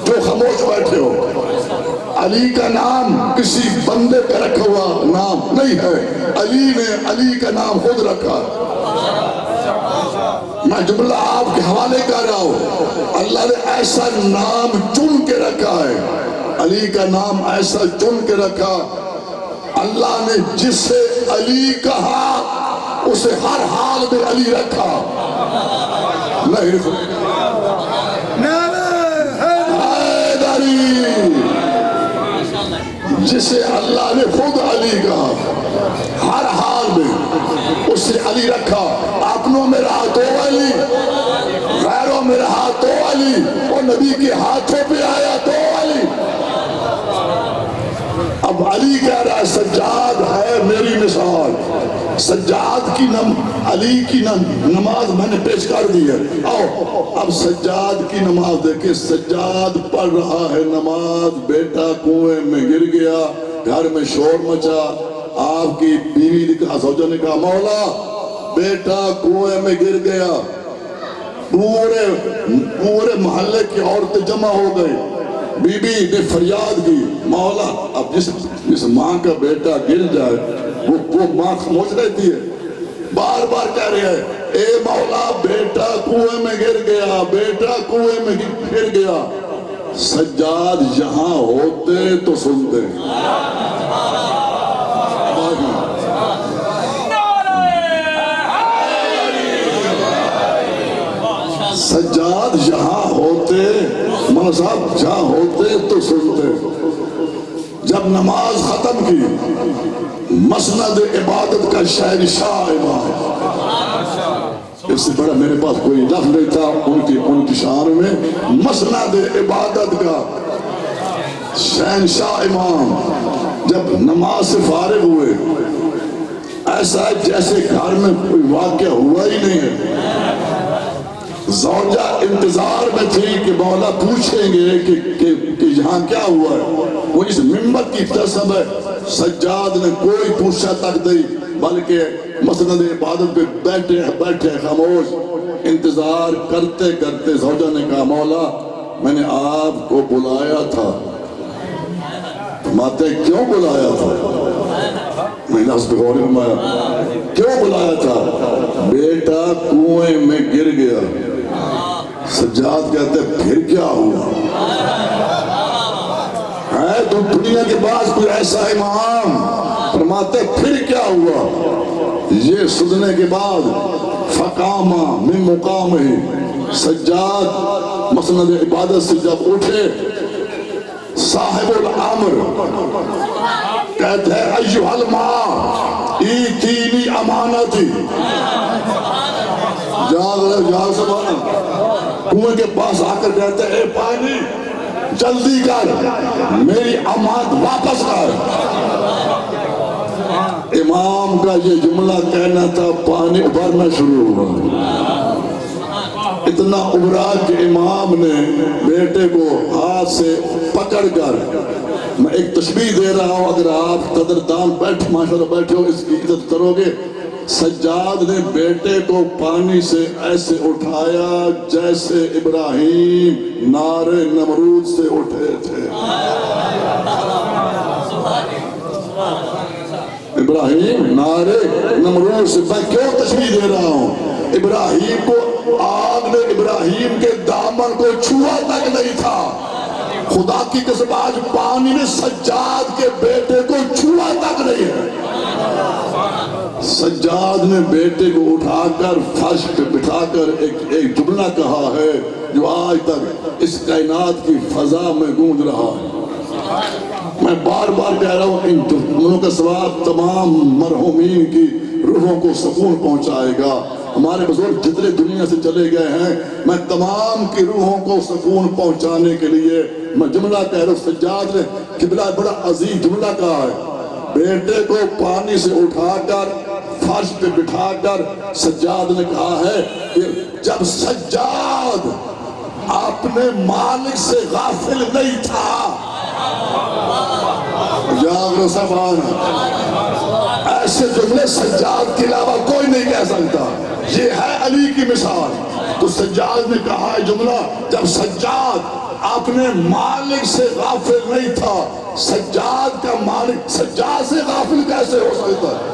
جو خاموش بیٹھے ہو۔ علی کا نام کسی بندے کا رکھا ہوا نام نہیں ہے، علی نے علی کا نام خود رکھا۔ میں جملہ آپ کے حوالے کر رہا ہوں، اللہ نے ایسا نام چن کے رکھا ہے، علی کا نام ایسا چن کے رکھا۔ اللہ نے جس سے علی کہا اسے ہر حال میں علی رکھا۔ نہیں جسے اللہ نے خود علی کہا ہر حال میں اسے علی رکھا۔ اپنوں میں رہا تو علی، غیروں میں رہا تو علی، اور نبی کے ہاتھوں پہ آیا تو علی۔ اب علی کہہ رہا ہے سجاد ہے میری مثال۔ سجاد کی علی کی نماز میں نے پیش کر دی ہے۔ آؤ اب سجاد کی نماز دیکھیں۔ سجاد پڑھ رہا ہے نماز، بیٹا کنویں میں گر گیا، گھر میں شور مچا۔ آپ کی بیوی نے کہا، زوجہ نے کہا مولا بیٹا کنویں میں گر گیا۔ پورے محلے کی عورتیں جمع ہو گئی۔ بی بی نے فریاد کی، مولا اب جس ماں کا بیٹا گر جائے وہ ماں خاموش رہتی ہے، بار بار کہہ رہی ہے اے مولا بیٹا کنویں میں گر گیا، بیٹا کنویں میں گر گیا۔ سجاد یہاں ہوتے تو سنتے۔ سجاد یہاں ہوتے، مولانا صاحب جہاں ہوتے تو سنتے۔ جب نماز ختم کی، مسند عبادت کا شہنشاہ امام، اس سے بڑا میرے پاس کوئی لفظ نہیں تھا ان کی شان میں، مسند عبادت کا شہنشاہ امام جب نماز سے فارغ ہوئے، ایسا جیسے گھر میں کوئی واقعہ ہوا ہی نہیں ہے۔ زوجہ انتظار میں تھی کہ مولا پوچھیں گے کہ یہاں کیا ہوا ہے۔ وہ اس ممبر کی قسم ہے، سجاد نے کوئی پوچھا تک نہیں، بلکہ مسند عبادت پہ بیٹھے خاموش انتظار کرتے کرتے زوجہ نے کہا مولا میں نے آپ کو بلایا تھا۔ فرماتے کیوں بلایا تھا؟ میں نے اس پہ غور فرمایا، کیوں بلایا تھا؟ بیٹا کنویں میں گر گیا۔ سجاد کہتے پھر کیا ہوا؟ ہے تو دنیا کے بعد کوئی ایسا امام؟ فرماتے پھر کیا ہوا؟ یہ سننے کے بعد فقامہ من مقام ہی، سجاد مسند عبادت سے جب اٹھے، صاحب العمر کہتے ہیں ایوہ الماء ایتینی امانتی، جاگ سبحانہ، کنویں کے پاس آ کر کہتے ہیں اے پانی جلدی کر میری امانت واپس کر۔ امام کا یہ جملہ کہنا تھا، پانی ابھرنا شروع ہوا۔ اتنا ابھرا کہ امام نے بیٹے کو ہاتھ سے پکڑ کر، میں ایک تشبیہ دے رہا ہوں، اگر آپ قدردان ماشاءاللہ بیٹھے ہو اس کی عزت کرو گے، سجاد نے بیٹے کو پانی سے ایسے اٹھایا جیسے ابراہیم نار نمرود سے اٹھے تھے۔ ابراہیم نار نمرود سے، میں کیوں تشبیہ دے رہا ہوں؟ ابراہیم کو آگ نے ابراہیم کے دامن کو چھوا تک نہیں تھا، خدا کی قسم آج پانی نے سجاد کے بیٹے کو چھوا تک نہیں ہے۔ سجاد نے بیٹے کو اٹھا کر فرش پہ بٹھا کر ایک جملہ کہا ہے جو آج تک اس کائنات کی فضا میں گونج رہا ہے۔ میں بار بار کہہ رہا ہوں ان جملوں کا ثواب تمام مرحومین کی روحوں کو سکون پہنچائے گا۔ ہمارے بزرگ جتنے دنیا سے چلے گئے ہیں، میں تمام کی روحوں کو سکون پہنچانے کے لیے میں جملہ کہہ رہا ہوں۔ سجاد نے قبلہ بڑا عظیم جملہ کہا ہے، بیٹے کو پانی سے اٹھا کر فرش پہ بٹھا کر سجاد نے کہا ہے کہ جب سجاد اپنے مالک سے غافل نہیں تھا، جاگر سبحان، ایسے جملے سجاد کے علاوہ کوئی نہیں کہہ سکتا، یہ ہے علی کی مثال۔ تو سجاد نے کہا ہے جملہ، جب سجاد اپنے مالک سے غافل نہیں تھا، سجاد کا مالک سجاد سے غافل کیسے ہو سکتا ہے؟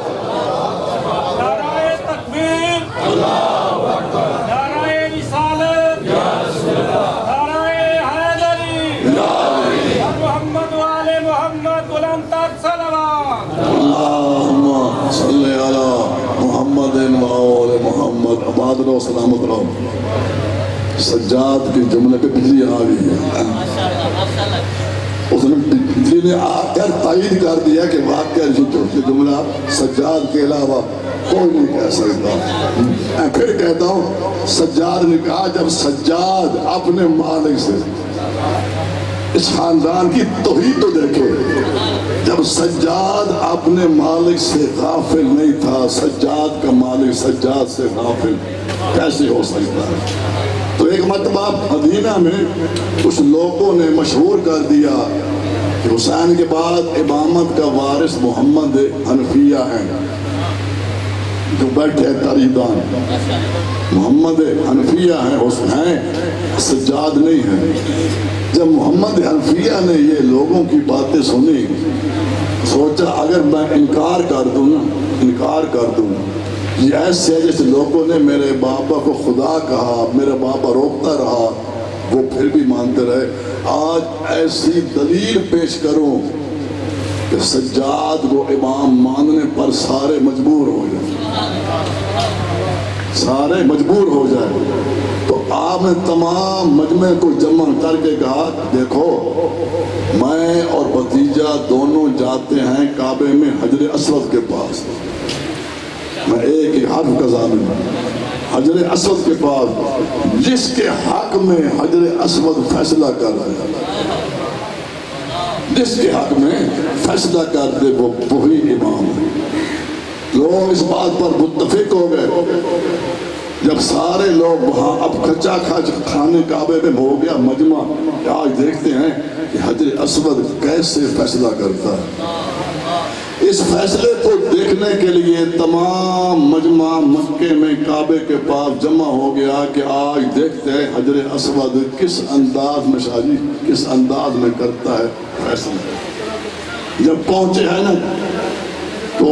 نعرہ تکبیر، نعرہ رسالت، نعرہ حیدری، محمد و آل محمد بلند تر صلوات۔ اللہم صلی علی محمد و آل محمد، آباد رہو، سلامت رہو۔ سجاد کے جملے پہ بجلی آ گئی ہے، اس نے بجلی نے آ کر تائید کر دیا کہ واقعہ یہ جملہ سجاد کے علاوہ کوئی نہیں کہہ سکتا۔ میں پھر کہتا ہوں، سجاد نے کہا جب سجاد اپنے مالک سے، اس خاندان کی توحید تو دیکھو، جب سجاد اپنے مالک سے غافل نہیں تھا، سجاد کا مالک سجاد سے غافل کیسے ہو سکتا ہے؟ تو ایک مرتبہ مدینہ میں کچھ لوگوں نے مشہور کر دیا کہ حسین کے بعد امامت کا وارث محمد حنفیہ ہیں، جو بیٹھے تاریدان محمد حنفیہ ہیں، حسین سجاد نہیں ہیں۔ جب محمد حنفیہ نے یہ لوگوں کی باتیں سنی، سوچا اگر میں انکار کر دوں، یہ ایسے ہے جیسے لوگوں نے میرے بابا کو خدا کہا، میرا بابا روکتا رہا، وہ پھر بھی مانتے رہے، آج ایسی دلیل پیش کروں کہ سجاد کو امام ماننے پر سارے مجبور ہو جائے۔ تو آپ نے تمام مجمع کو جمع کر کے کہا، دیکھو میں اور بھتیجا دونوں جاتے ہیں کعبے میں حجر اسود کے پاس، میں ایک ہی حرف کا ضامن ہوں، حجر اسود کے پاس، جس کے حق میں حجر اسود فیصلہ کر دے، جس کے حق میں فیصلہ کر دے وہ وہی امام ہے۔ لوگ اس بات پر متفق ہو گئے، جب سارے لوگ وہاں اب کچا کھچ کھانے کعبے میں ہو گیا مجمع، آج دیکھتے ہیں کہ حجر اسود کیسے فیصلہ کرتا ہے۔ اس فیصلے کو دیکھنے کے لیے تمام مجمع مکے میں کعبے کے پاس جمع ہو گیا کہ آج دیکھتے ہیں حجر اسود کس انداز میں شاہی، کس انداز میں کرتا ہے فیصلہ۔ جب پہنچے ہیں نا تو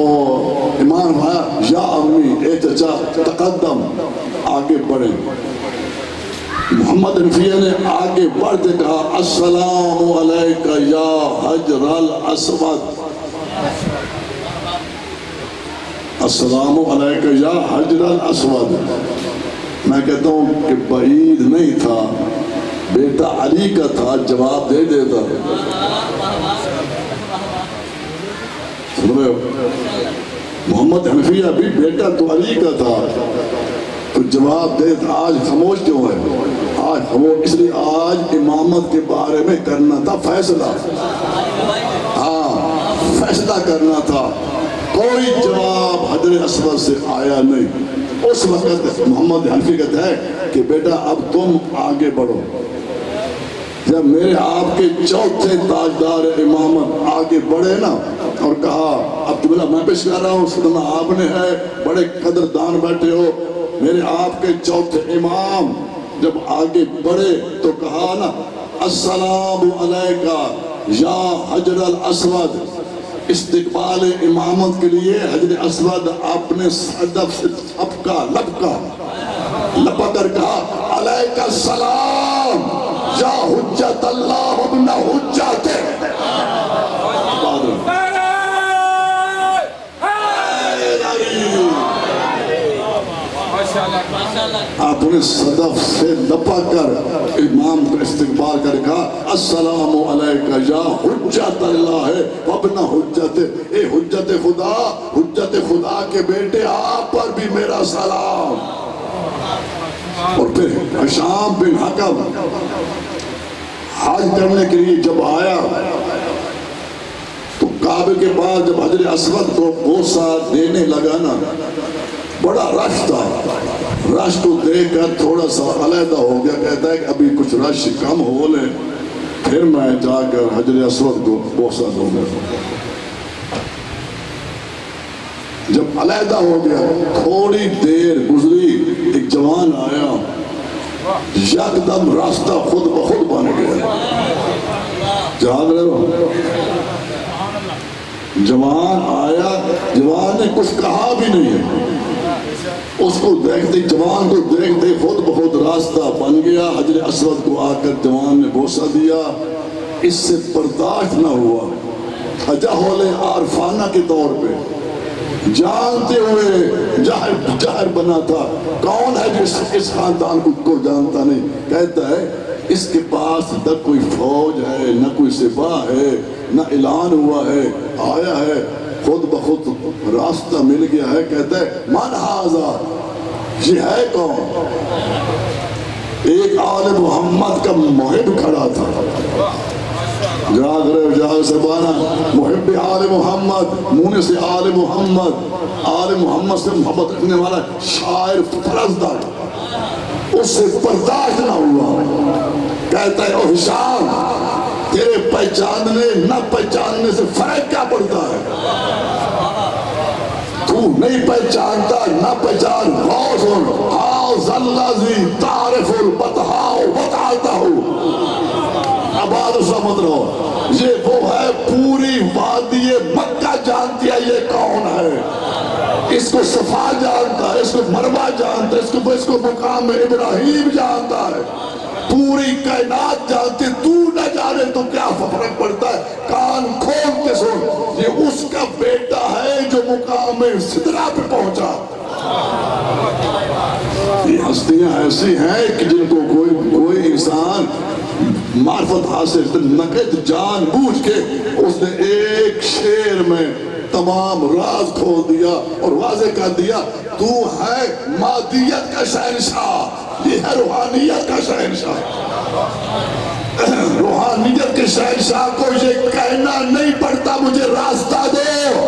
امام بھایا، یا امی، اے چچا تقدم، آگے بڑھیں۔ محمد حنفیہ نے آگے بڑھتے کہا، السلام علیکہ یا حجر الاسود، السلام علیکہ یا حجر الاسود۔ میں کہتا ہوں کہ بعید نہیں تھا، بیٹا علی کا تھا، جواب دے دیتا۔ سن رہے ہو؟ محمد حنفیہ بھی بیٹا تو علی کا تھا تو جواب دے، آج خاموش کیوں ہے؟ آج خاموش اس لیے آج امامت کے بارے میں کرنا تھا فیصلہ، ہاں فیصلہ کرنا تھا۔ کوئی جواب حجر اسود سے آیا نہیں۔ اس وقت محمد حنفی کہتا ہے کہ بیٹا اب تم آگے بڑھو۔ جب میرے آپ کے چوتھے تاجدار امامت آگے بڑھے نا اور کہا، اب تو میں پیش کر رہا ہوں، صدمہ آپ نے ہے، بڑے قدردان بیٹھے ہو، میرے آپ کے چوتھے امام جب آگے بڑھے تو کہا نا، السلام علیکہ یا حجر الاسود۔ استقبال امامت کے لیے حجر اسود اپنے صدف سے لپا کر کہا، علیکہ السلام یا حجت اللہ ابن حجت۔ اپنے صدف سے لپا کر امام کا استقبال کر کہا، السلام علیکہ یا حجت اللہ وابن حجت، اے حجت خدا کے بیٹے، آپ پر بھی میرا سلام. اور پھر ہشام بن حکم حج کرنے کے لیے جب آیا تو کعبے کے پاس جب حجر اسود کو بوسہ دینے لگا نا، بڑا رش تھا. رش کو دیکھ کر تھوڑا سا علیحدہ ہو گیا. کہتا ہے کہ ابھی کچھ رش کم ہو لے پھر میں جا کر حجر اسود کو بوسہ دوں گا. جب علیحدہ ہو گیا تھوڑی دیر گزری، ایک جوان آیا، یکدم راستہ خود بخود بن گیا. جاگ رہے ہو؟ جوان آیا، جوان نے کچھ کہا بھی نہیں ہے. اس کو دیکھتے، جوان کو دیکھتے خود بخود راستہ بن گیا. حجر اسود کو آ کر جوان نے بوسہ دیا. اس سے برداشت نہ ہوا. تجاہل عارفانہ کے طور پہ جانتے ہوئے جاہر بنا تھا. کون ہے جو اس خاندان کو جانتا نہیں؟ کہتا ہے اس کے پاس نہ کوئی فوج ہے، نہ کوئی سپاہ ہے، نہ اعلان ہوا ہے. آیا ہے خود بخود راستہ مل گیا ہے. کہتا ہے من ھذا، یہ ہے کون؟ ایک آل محمد کا محب کھڑا تھا. جاگ رہے جاگ سبحانہ. محب آل محمد، منہ سے آل محمد، آل محمد سے محبت رکھنے والا شاعر فرزدار. اس سے برداشت نہ ہوا. کہتا ہے او ہشام، تیرے پہچاننے نہ پہچاننے سے فرق کیا پڑتا ہے؟ تو نہیں پہچانتا نہ پہچان. غوث حاذ الذی تعرف البطحاء وتعالتہ. آباد سمجھ رہو، یہ وہ ہے پوری وادی مکہ جانتی ہے یہ کون ہے. اس کو صفا جانتا ہے، اس کو مروا جانتا ہے، اس کو مقام ابراہیم جانتا ہے. پوری کائنات جانتی. تو نہ جانے تو کیا فرق پڑتا ہے؟ کان کھول کے سن، یہ اس کا بیٹا ہے جو مقام سدرہ پہ پہنچا. یہ ہستیاں ایسی ہیں کہ جن کو کوئی انسان معرفت حاصل نقد جان بوجھ کے اس نے ایک شعر میں تمام راز کھول دیا اور واضح کر دیا. تو ہے مادیت کا شہنشاہ، یہ ہے روحانیت کا شہنشاہ. روحانیت کے شہنشاہ کو یہ کہنا نہیں پڑتا مجھے راستہ دو.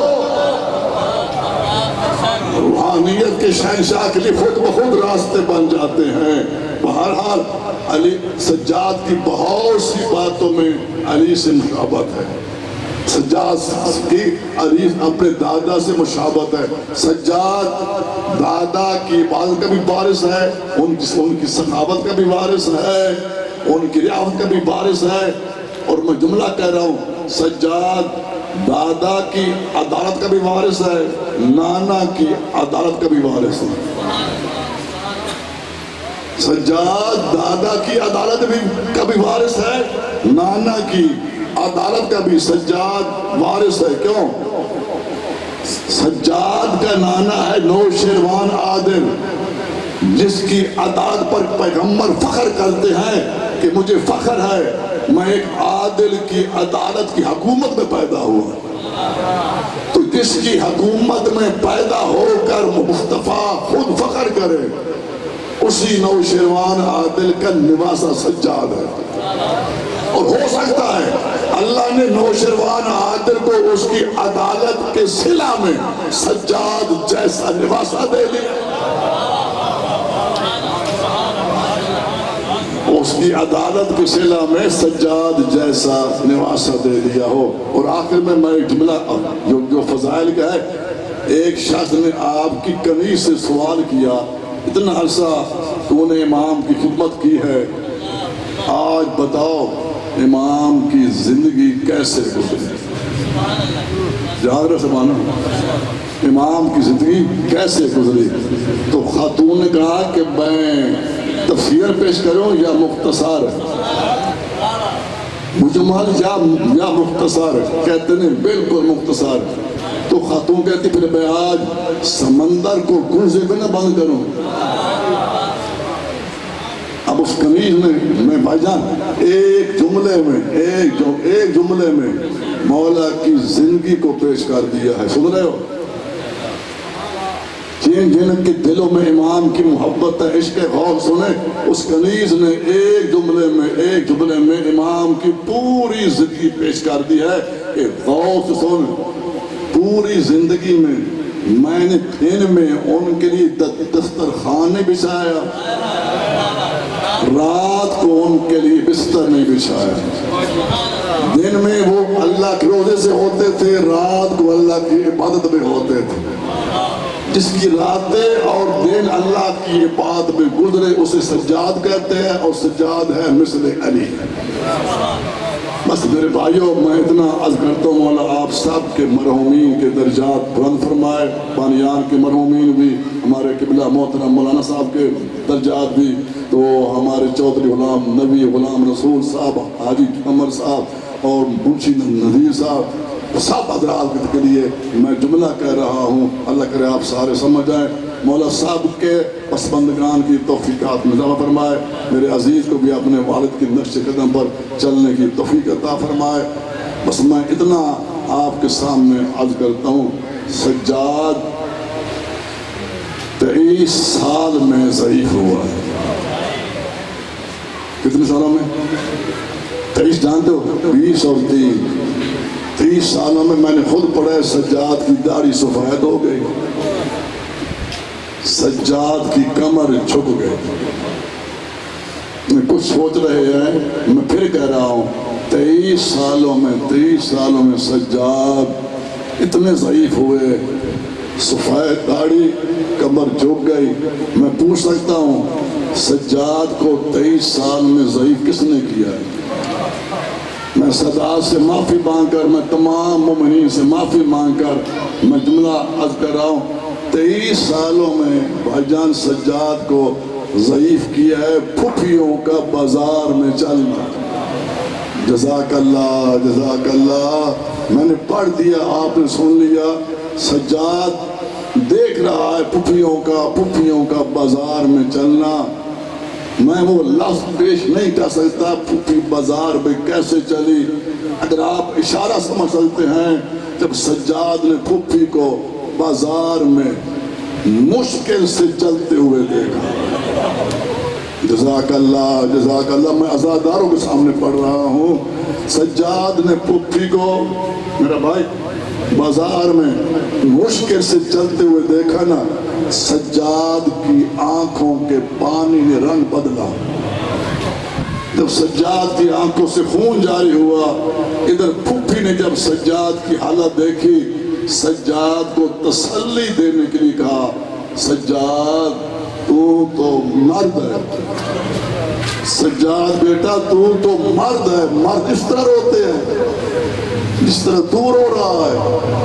روحانیت کے شہنشاہ کے لیے خود بخود راستے بن جاتے ہیں. بہرحال علی سجاد کی بہت سی باتوں میں علی سے مشابہت ہے. سجاد کی علی اپنے دادا سے مشابہت ہے. سجاد دادا کی عبادت کا بھی وارث ہے، ان کی سخاوت کا بھی وارث ہے، ان کی ریاست کا بھی وارث ہے. اور میں جملہ کہہ رہا ہوں، سجاد دادا کی عدالت کا بھی وارث ہے، نانا کی عدالت کا بھی وارث ہے. سجاد دادا کی عدالت کا بھی وارث ہے، نانا کی عدالت کا بھی سجاد وارث ہے. کیوں؟ سجاد کا نانا ہے نوشیروان عادل، جس کی عدالت پر پیغمبر فخر کرتے ہیں کہ مجھے فخر ہے میں ایک عادل کی عدالت کی حکومت میں پیدا ہوا. تو جس کی حکومت میں پیدا ہو کر مصطفیٰ خود فخر کرے، اسی نوشیروان عادل کا نواسہ سجاد ہے. اور ہو سکتا ہے اللہ نے نوشیروان عادل کو اس کی عدالت کے صلہ میں سجاد جیسا نواسہ دے دیا. اس کی عدالت کے صلہ میں سجاد جیسا نواسہ دے دیا ہو. اور آخر میں جملہ جو فضائل کا ہے، ایک شخص نے آپ کی کنیز سے سوال کیا، اتنا عرصہ تو نے امام کی خدمت کی ہے، آج بتاؤ امام کی زندگی کیسے گزری؟ جاگر سمانا، امام کی زندگی کیسے گزری؟ تو خاتون نے کہا کہ میں تفسیر پیش کروں یا مختصر؟ مجمل یا مختصر؟ کہتے ہیں بالکل مختصر. تو خاتون کہتی پھر میں آج سمندر کو گرزے میں نہ بند کروں. اب اس کنیز میں بھائی جان ایک جملے میں مولا کی زندگی کو پیش کر دیا ہے. سن رہے ہو؟ یہ لیکن جن کے دلوں میں امام کی محبت ہے، عشق غوث سنیں، اس کنیز نے ایک جملے میں امام کی پوری زندگی پیش کر دی ہے کہ غوث سن، پوری زندگی میں نے دن میں ان کے لیے دسترخوان نہیں بچھایا، رات کو ان کے لیے بستر نہیں بچھایا۔ دن میں وہ اللہ کے روزے سے ہوتے تھے، رات کو اللہ کی عبادت میں ہوتے تھے۔ جس کی راتیں اور دن اللہ کی عبادت میں گزرے اسے سجاد کہتے ہیں، اور سجاد ہے مثل علی۔ بس میرے بھائیوں، میں اتنا عرض کرتا ہوں، مولا آپ سب کے مرحومین کے درجات بلند فرمائے، بانیان کے مرحومین بھی، ہمارے قبلہ محترم مولانا صاحب کے درجات بھی، تو ہمارے چودھری غلام نبی غلام رسول صاحب، حاجی عمر صاحب اور منشی نذیر صاحب، سب حضرات کے لیے میں جملہ کہہ رہا ہوں، اللہ کرے آپ سارے سمجھ آئیں۔ مولا صاحب کے پسماندگان کی توفیقات میں اضافہ فرمائے، میرے عزیز کو بھی اپنے والد کی نقش قدم پر چلنے کی توفیق عطا فرمائے۔ بس میں اتنا آپ کے سامنے عرض کرتا ہوں، سجاد 23 سال میں ضعیف ہوا ہے۔ کتنے سالوں میں؟ 23 جانتے ہو؟ 20 اور 30 سالوں میں نے خود پڑھا، سجاد کی داڑھی سفید ہو گئی، سجاد کی کمر جھک گئی۔ میں کچھ سوچ رہے ہیں، میں پھر کہہ رہا ہوں، 23 سالوں میں سجاد اتنے ضعیف ہوئے، سفید داڑھی، کمر جھک گئی۔ میں پوچھ سکتا ہوں، سجاد کو 23 سال میں ضعیف کس نے کیا ہے؟ میں سجاد سے معافی مانگ کر، میں تمام مومنین سے معافی مانگ کر میں جملہ عرض کر رہا ہوں، 23 سالوں میں بھائی جان سجاد کو ضعیف کیا ہے پھپھیوں کا بازار میں چلنا۔ جزاک اللہ، جزاک اللہ۔ میں نے پڑھ دیا، آپ نے سن لیا۔ سجاد دیکھ رہا ہے پھپھیوں کا بازار میں چلنا۔ میں وہ لفظ پیش نہیں کر سکتا، پھپھی بازار میں کیسے چلی۔ اگر آپ اشارہ سمجھ سکتے ہیں، جب سجاد نے پھپھی کو بازار میں مشکل سے چلتے ہوئے دیکھا۔ جزاک اللہ، جزاک اللہ۔ میں عزاداروں کے سامنے پڑھ رہا ہوں، سجاد نے پھپھی کو، میرا بھائی، بازار میں مشکل سے چلتے ہوئے دیکھا نا، سجاد کی آنکھوں کے پانی نے رنگ بدلا۔ جب سجاد کی آنکھوں سے خون جاری ہوا، ادھر پھپھی نے جب سجاد کی حالت دیکھی، سجاد کو تسلی دینے کے لیے کہا، سجاد تو مرد ہے، سجاد بیٹا تو مرد ہے، مرد اس طرح روتے ہیں جس طرح تو رو رہا ہے۔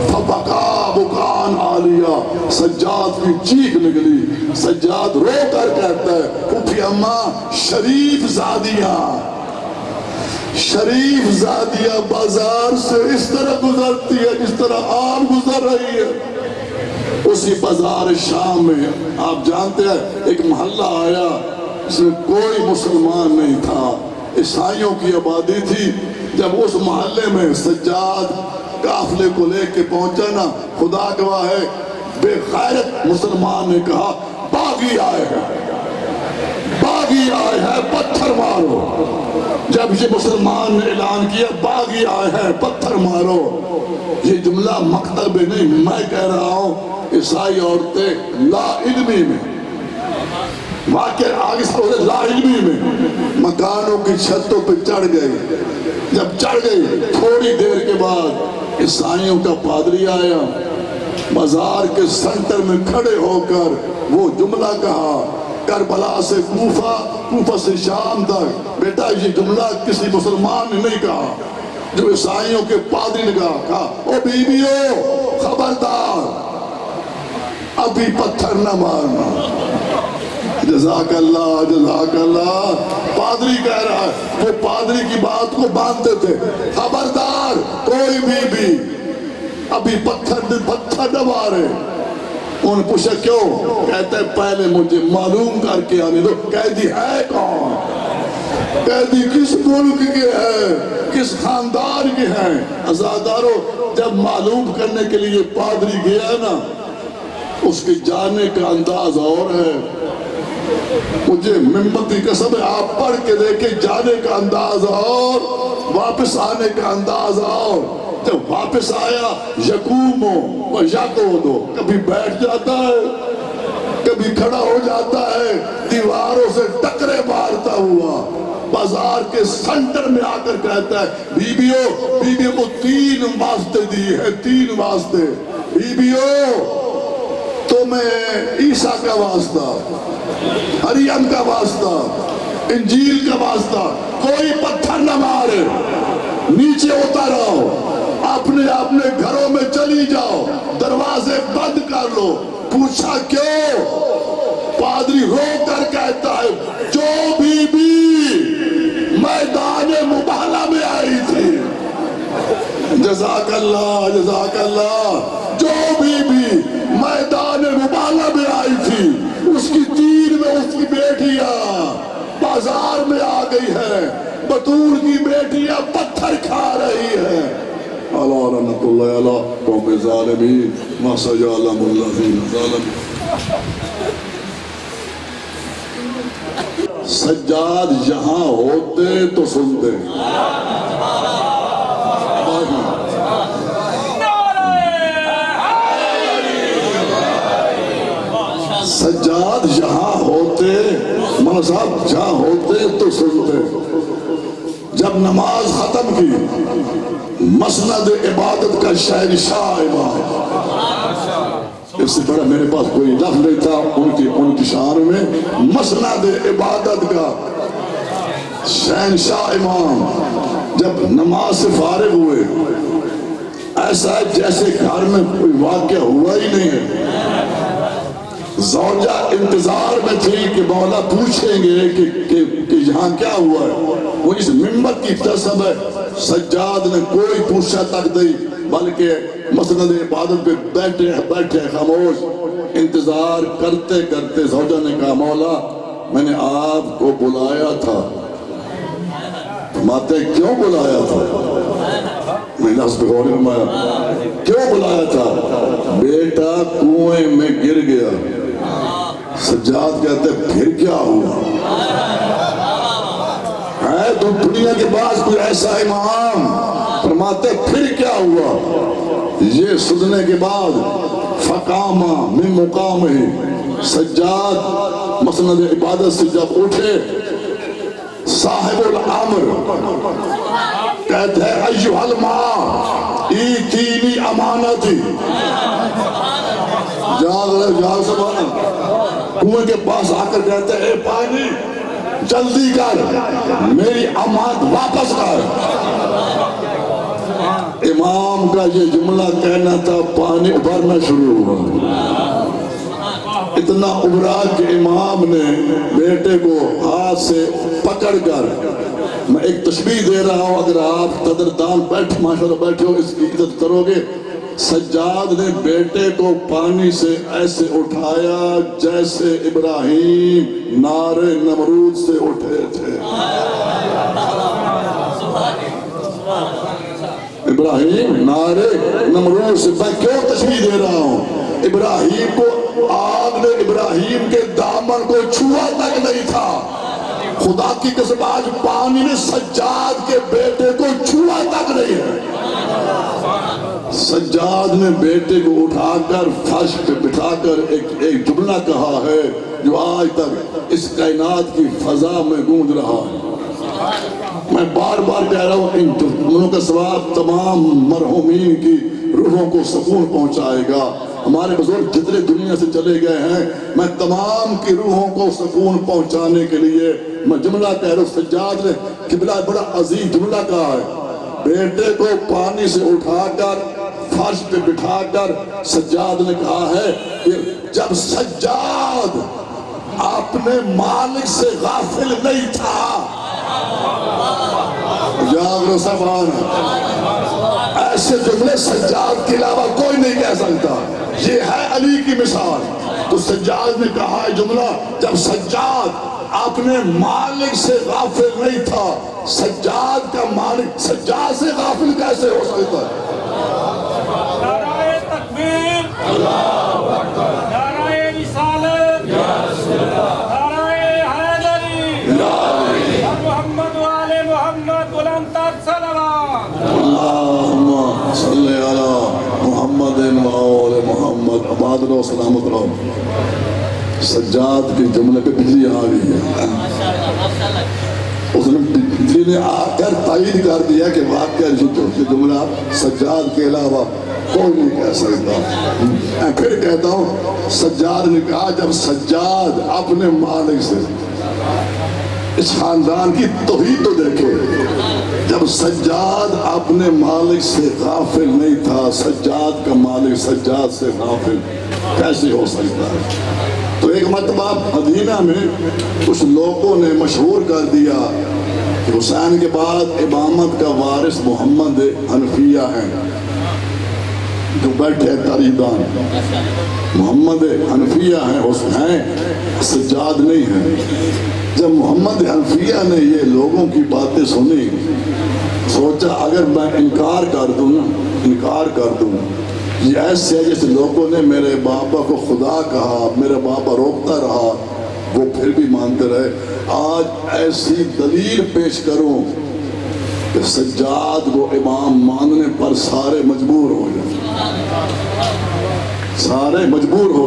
فبکا بکان عالیہ، سجاد کی چیخ نکلی۔ سجاد رو کر کہتا ہے، پھپھی اماں، شریف زادیہ بازار سے اس طرح گزرتی ہے جس طرح آپ گزر رہی ہے۔ اسی بازار شام میں آپ جانتے ہیں ایک محلہ آیا، اس میں کوئی مسلمان نہیں تھا، عیسائیوں کی آبادی تھی۔ جب اس محلے میں سجاد قافلے کو لے کے پہنچا نا، خدا گواہ ہے، بے غیرت مسلمان نے کہا، باغی آئے ہیں پتھر مارو۔ جب یہ مسلمان نے اعلان کیا باغی آئے ہیں پتھر مارو، یہ جملہ مکتب میں نہیں، میں کہہ رہا ہوں، عیسائی عورتیں لا علمی میں، واقع آگے سے لا علمی میں مکانوں کی چھتوں پہ چڑھ گئی۔ جب چڑھ گئی، تھوڑی دیر کے بعد عیسائیوں کا پادری آیا، بازار کے سنٹر میں کھڑے ہو کر وہ جملہ کہا، کربلا سے کوفہ سے شام تک۔ بیٹا یہ جملہ کسی مسلمان نے نہیں کہا، جو عیسائیوں کے پادری نے کہا، او بیویو خبردار، ابھی پتھر نہ مارنا۔ جزاک اللہ، جزاک اللہ۔ پادری کہہ رہا ہے، وہ پادری کی بات کو مانتے تھے، خبردار کوئی بھی ابھی پتھر نہ مارے۔ انہوں نے پوچھا کیوں؟ کہتے ہیں پہلے مجھے معلوم کر کے آنے دو، قیدی ہے کون، قیدی کس ملک کے ہیں، کس خاندان کے ہیں۔ عزاداروں، جب معلوم کرنے کے لیے پادری گیا نا، اس کے جانے کا انداز اور ہے. مجھے منت کی قسم ہے آپ پڑھ کے دیکھیں جانے کا انداز اور واپس آنے کا انداز اور. جب واپس آیا یقوم و یقودو کبھی بیٹھ جاتا ہے کبھی کھڑا ہو جاتا ہے دیواروں سے ٹکرے مارتا ہوا بازار کے سنٹر میں آ کر کہتا ہے بیویوں کو 3 واسطے دی ہے 3 واسطے. بیویوں تمہیں عیسیٰ کا واسطہ مریم کا واسطہ انجیل کا واسطہ کوئی پتھر نہ مارے نیچے اتر آؤ اپنے گھروں میں چلی جاؤ دروازے بند کر لو. پوچھا کیوں؟ پادری رو کر کہتا ہے جو بی بی میدان مباہلہ میں آئی تھی جزاک اللہ جو بی بی میدان مباہلہ میں آئی تھی اس کی 3 میں اس کی بیٹیاں بازار میں آ گئی ہے بطور کی بیٹیاں پتھر کھا رہی ہے. اللہ رحمت اللہ علیہ قوم ظالمین ما سجعلهم الذین ظالمین. سجاد یہاں ہوتے تو سنتے سجاد یہاں ہوتے مولانا صاحب جہاں ہوتے تو سنتے. جب نماز ختم کی مسند عبادت کا شہنشاہ امام اس سے بڑا میرے پاس کوئی لفظ نہیں تھا ان کی شان میں مسند عبادت کا شہنشاہ امام جب نماز سے فارغ ہوئے ایسا ہے جیسے گھر میں کوئی واقعہ ہوا ہی نہیں ہے. زوجہ انتظار میں تھی کہ مولا پوچھیں گے کہ یہاں کیا ہوا ہے. وہ اس منبر کی قسم ہے سجاد نے کوئی پوچھا تک نہیں بلکہ مسند عبادت پہ بیٹھے خاموش انتظار کرتے کرتے زوجہ نے کہا مولا میں نے آپ کو بلایا تھا. فرماتے کیوں بلایا تھا؟ میں نے اس پہ غور فرمایا کیوں بلایا تھا؟ بیٹا کنویں میں گر گیا. سجاد کہتے پھر کیا ہوا؟ ہے تو دنیا کے بعد کوئی ایسا امام فرماتے پھر کیا ہوا؟ یہ سننے کے بعد فقامہ من مقام ہی سجاد مسند عبادت سے جب اٹھے صاحب الامر کہتے ہیں ایوہ الماء ایتینی امانتی جاگ سبحانہ کنویں کے پاس آ کر کہتے ہیں اے پانی جلدی کر میری امانت واپس کر. امام کا یہ جملہ کہنا تھا پانی ابھرنا شروع ہوا. اتنا ابھرا کہ امام نے بیٹے کو ہاتھ سے پکڑ کر میں ایک تشبیہ دے رہا ہوں اگر آپ قدردان ماشاءاللہ بیٹھے ہو اس کی عزت کرو گے. سجاد نے بیٹے کو پانی سے ایسے اٹھایا جیسے ابراہیم نار نمرود سے اٹھے تھے. ابراہیم نار نمرود سے میں کیوں تشبیہ دے رہا ہوں؟ ابراہیم کو آگ نے ابراہیم کے دامن کو چھوا تک نہیں تھا. خدا کی قسم آج پانی نے سجاد کے بیٹے کو چھوا تک نہیں ہے. سجاد نے بیٹے کو اٹھا کر فرش پہ بٹھا کر ایک جملہ کہا ہے جو آج تک اس کائنات کی فضا میں گونج رہا ہے. میں بار بار کہہ رہا ہوں ان جملوں کا ثواب تمام مرحومین کی روحوں کو سکون پہنچائے گا. ہمارے بزرگ جتنے دنیا سے چلے گئے ہیں میں تمام کی روحوں کو سکون پہنچانے کے لیے میں جملہ کہہ رہا ہوں. سجاد نے قبلہ بڑا عظیم جملہ کہا ہے. بیٹے کو پانی سے اٹھا کر فرش پہ بٹھا کر سجاد نے کہا ہے کہ جب سجاد اپنے مالک سے غافل نہیں تھا ایسے جملے سجاد کے علاوہ کوئی نہیں کہہ سکتا. یہ ہے علی کی مثال. تو سجاد نے کہا ہے جملہ جب سجاد اپنے مالک سے غافل نہیں تھا. سجاد کا مالک سجاد سے غافل کیسے ہو سکتا ہے؟ نعرہ تکبیر اللہ اکبر رہو سلامت رہو. سجاد کے جملے پہ بجلی آ گئی ہے. اس نے بجلی نے آ کر تائید کر دیا کہ واقعہ جملہ سجاد کے علاوہ کوئی نہیں کہہ سکتا. میں پھر کہتا ہوں سجاد نے کہا جب سجاد اپنے مالک سے اس خاندان کی توحید تو دیکھے, جب سجاد اپنے مالک سے غافل نہیں تھا, سجاد کا مالک سجاد سے غافل کیسے ہو سکتا ہے؟ تو ایک مرتبہ مدینہ میں کچھ لوگوں نے مشہور کر دیا کہ حسین کے بعد امامت کا وارث محمد حنفیہ ہیں جو بیٹھے تاریدان. محمد حنفیہ ہیں, سجاد نہیں ہیں. جب محمد حنفیہ نے یہ لوگوں کی باتیں سنی, سوچا اگر میں انکار کر دوں یہ ایسے جیسے لوگوں نے میرے بابا کو خدا کہا, میرا بابا روکتا رہا, وہ پھر بھی مانتے رہے. آج ایسی دلیل پیش کروں کہ سجاد کو امام ماننے پر سارے مجبور ہو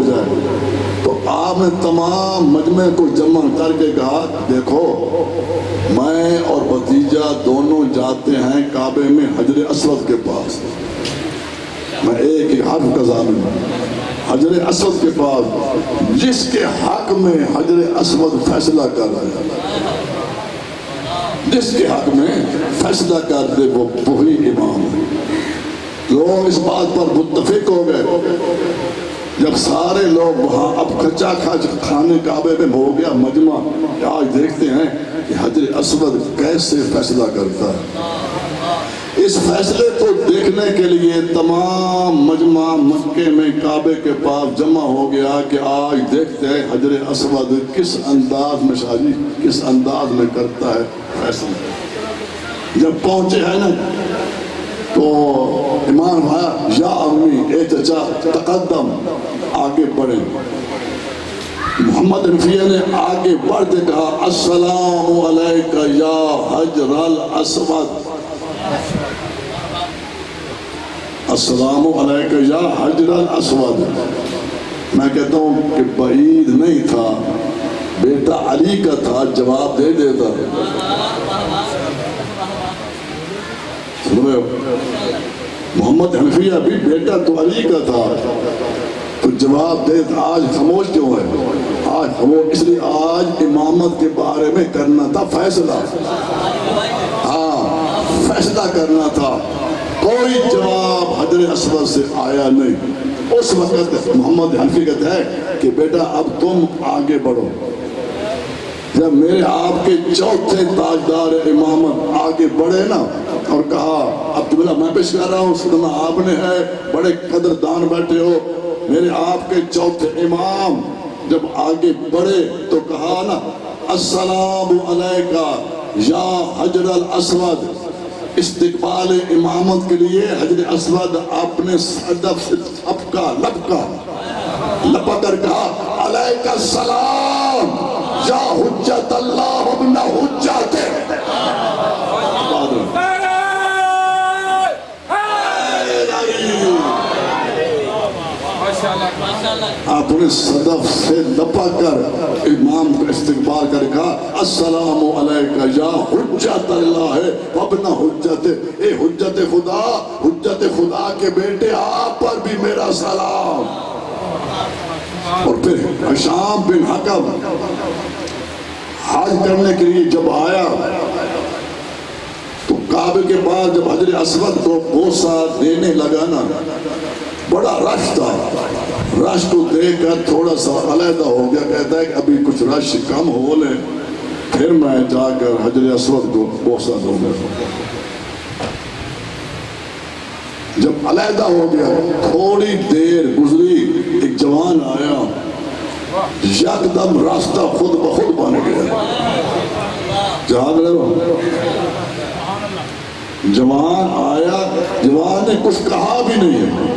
جائے. تو آپ نے تمام مجمع کو جمع کر کے کہا دیکھو میں اور بھتیجا دونوں جاتے ہیں کعبے میں حجر اسود کے پاس. میں ایک ہی حرف کا ظالم ہوں. حجر اسود کے پاس جس کے حق میں حجر اسود فیصلہ کر رہا ہے, جس کے حق میں فیصلہ کر دے وہ وہی امام ہے. لوگ اس بات پر متفق ہو گئے. جب سارے لوگ وہاں اب کچا کھانے کعبے میں ہو گیا مجمع, آج دیکھتے ہیں کہ حجر اسود کیسے فیصلہ کرتا ہے. اس فیصلے کو دیکھنے کے لیے تمام مجمع مکے میں کعبے کے پاس جمع ہو گیا کہ آج دیکھتے ہیں حجر اسود کس انداز میں شاہی کس انداز میں کرتا ہے فیصلہ. جب پہنچے ہیں نا تو امام بھایا یا امی اے چچا تقدم, آگے بڑھے. محمد حنفیہ نے آگے بڑھتے کہا السلام علیکہ یا حجر الاسود, السلام علیکہ یا حجر الاسود. میں کہتا ہوں کہ بعید نہیں تھا, بیٹا علی کا تھا, جواب دے دیتا. محمد حنفیہ بھی بیٹا تو علی کا تھا تو جواب دے. آج خاموش کیوں ہے؟ آج خاموش اس لیے آج امامت کے بارے میں کرنا تھا فیصلہ. فیصلہ کرنا تھا. کوئی جواب حجر اسود سے آیا نہیں. اس وقت محمد حنفی کہتا ہے کہ بیٹا اب تم آگے بڑھو. جب میرے آپ کے چوتھے تاجدار امامت آگے بڑھے نا اور کہا اب تمہیں میں پیش کر رہا ہوں, سننا آپ نے ہے, بڑے قدردان بیٹھے ہو, میرے آپ کے چوتھے امام جب آگے بڑھے تو کہا نا السلام علیکہ یا حجر الاسود. استقبال امامت کے لیے حجر اسود اپنے صدف سے لپا کر کہا علیکہ السلام یا حجت اللہ ابن حجت. اپنے صدف سے لپا کر امام کو استقبال کر کہا السلام علیکہ یا حجت اللہ ابن حجت. اے حجت خدا کے بیٹے آپ پر بھی میرا سلام. اور پھر حشام بن حکم حج کرنے کے لیے جب آیا تو کعبے کے پاس جب حجر اسود کو بوسہ دینے لگا نا, بڑا رش تھا. رش کو دیکھ کر تھوڑا سا علیحدہ ہو گیا. کہتا ہے کہ ابھی کچھ رش کم ہو لے پھر میں جا کر حجر اسود کو بوسہ دوں گا. جب علیحدہ ہو گیا تھوڑی دیر گزری, ایک جوان آیا, یکدم راستہ خود بخود بن گیا. جہاں جوان آیا, جوان نے کچھ کہا بھی نہیں ہے,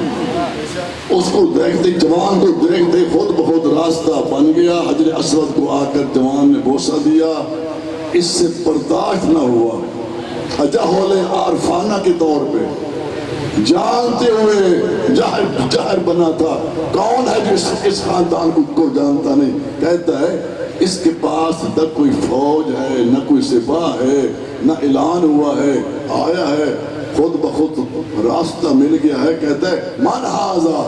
اس کو دیکھتے جوان کو دیکھتے خود بخود راستہ بن گیا. حجر اسود کو آ کر جوان نے بوسہ دیا. اس سے برداشت نہ ہوا. تجاہل عارفانہ کے طور پہ جانتے ہوئے جاہر بنا تھا. کون ہے جو اس خاندان کو جانتا نہیں؟ کہتا ہے اس کے پاس نہ کوئی فوج ہے، نہ کوئی سپاہ ہے، نہ اعلان ہوا ہے، آیا ہے خود بخود راستہ مل گیا ہے. کہتا ہے من ھذا،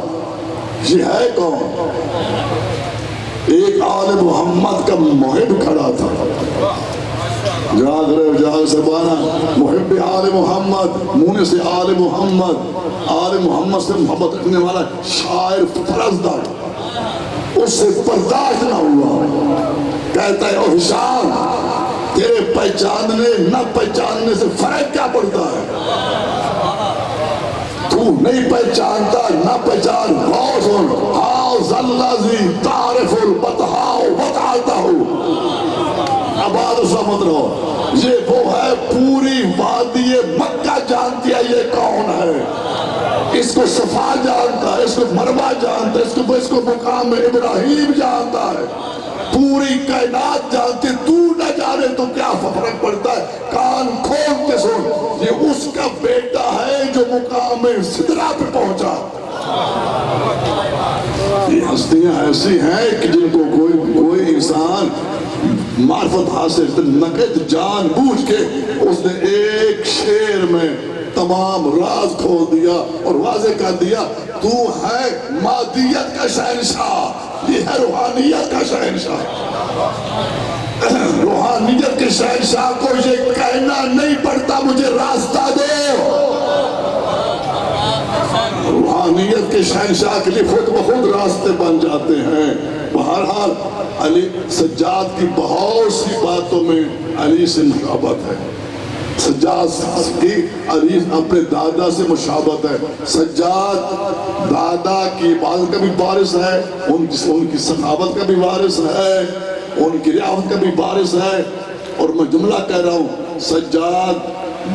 یہ ہے کون؟ ایک آل محمد کا محب کھڑا تھا. جاگ رہے جاگ سبانا، محب آل محمد، منہ سے آل محمد سے محبت رکھنے والا شاعر فرزدار، اس سے برداشت نہ ہوا. کہتا ہے او ہشام، تیرے پہچاننے نہ پہچاننے سے فرق کیا پڑتا ہے؟ تو نہیں پہچانتا نہ پہچان. غور سن، ھذا الذی تعرف البطحاء بطحته. آباد سمجھ رہو، یہ وہ ہے پوری وادی مکہ جانتی ہے یہ کون ہے. اس کو صفا جانتا ہے، اس کو مروہ جانتا ہے، اس کو مقام ابراہیم جانتا ہے. پوری کائنات جانتی. تو نہ جانے تو کیا فرق پڑتا ہے؟ کان کھول کے سن، یہ اس کا بیٹا ہے جو مقام سدرہ پہ پہنچا. یہ ہستیاں ایسی ہیں کہ جن کو کوئی انسان معرفت حاصل نقد جان بوجھ کے اس نے ایک شعر میں تمام راز کھول دیا اور واضح کر دیا. تو ہے مادیت کا شہنشاہ، یہ ہے روحانیت کا شہنشاہ. روحانیت کے شہنشاہ کو یہ کہنا نہیں پڑتا مجھے راستہ دو. روحانیت کے شہنشاہ کے لیے خود بخود راستے بن جاتے ہیں. بہرحال علی سجاد کی بہت سی باتوں میں علی سے مشابہت ہے. سجاد کی علی اپنے دادا سے مشابہت ہے. سجاد دادا کی عبادت کا بھی وارث ہے، ان کی سخاوت کا بھی وارث ہے، ان کی رعایت کا بھی وارث ہے. اور میں جملہ کہہ رہا ہوں، سجاد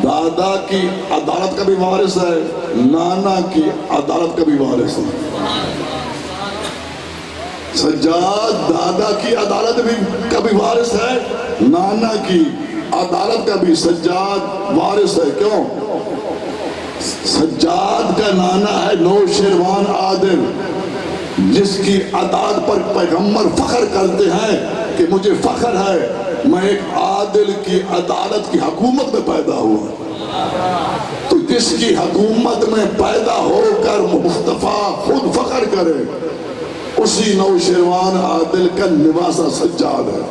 دادا کی عدالت کا بھی وارث ہے، نانا کی عدالت کا بھی وارث ہے. سجاد دادا کی عدالت کا بھی وارث ہے، نانا کی عدالت کا بھی سجاد وارث ہے. کیوں؟ سجاد کا نانا ہے نوشیروان عادل، جس کی عدالت پر پیغمبر فخر کرتے ہیں کہ مجھے فخر ہے میں ایک عادل کی عدالت کی حکومت میں پیدا ہوا. تو جس کی حکومت میں پیدا ہو کر مصطفیٰ خود فخر کرے، اسی نوشیروان عادل کا نواسہ سجاد ہے.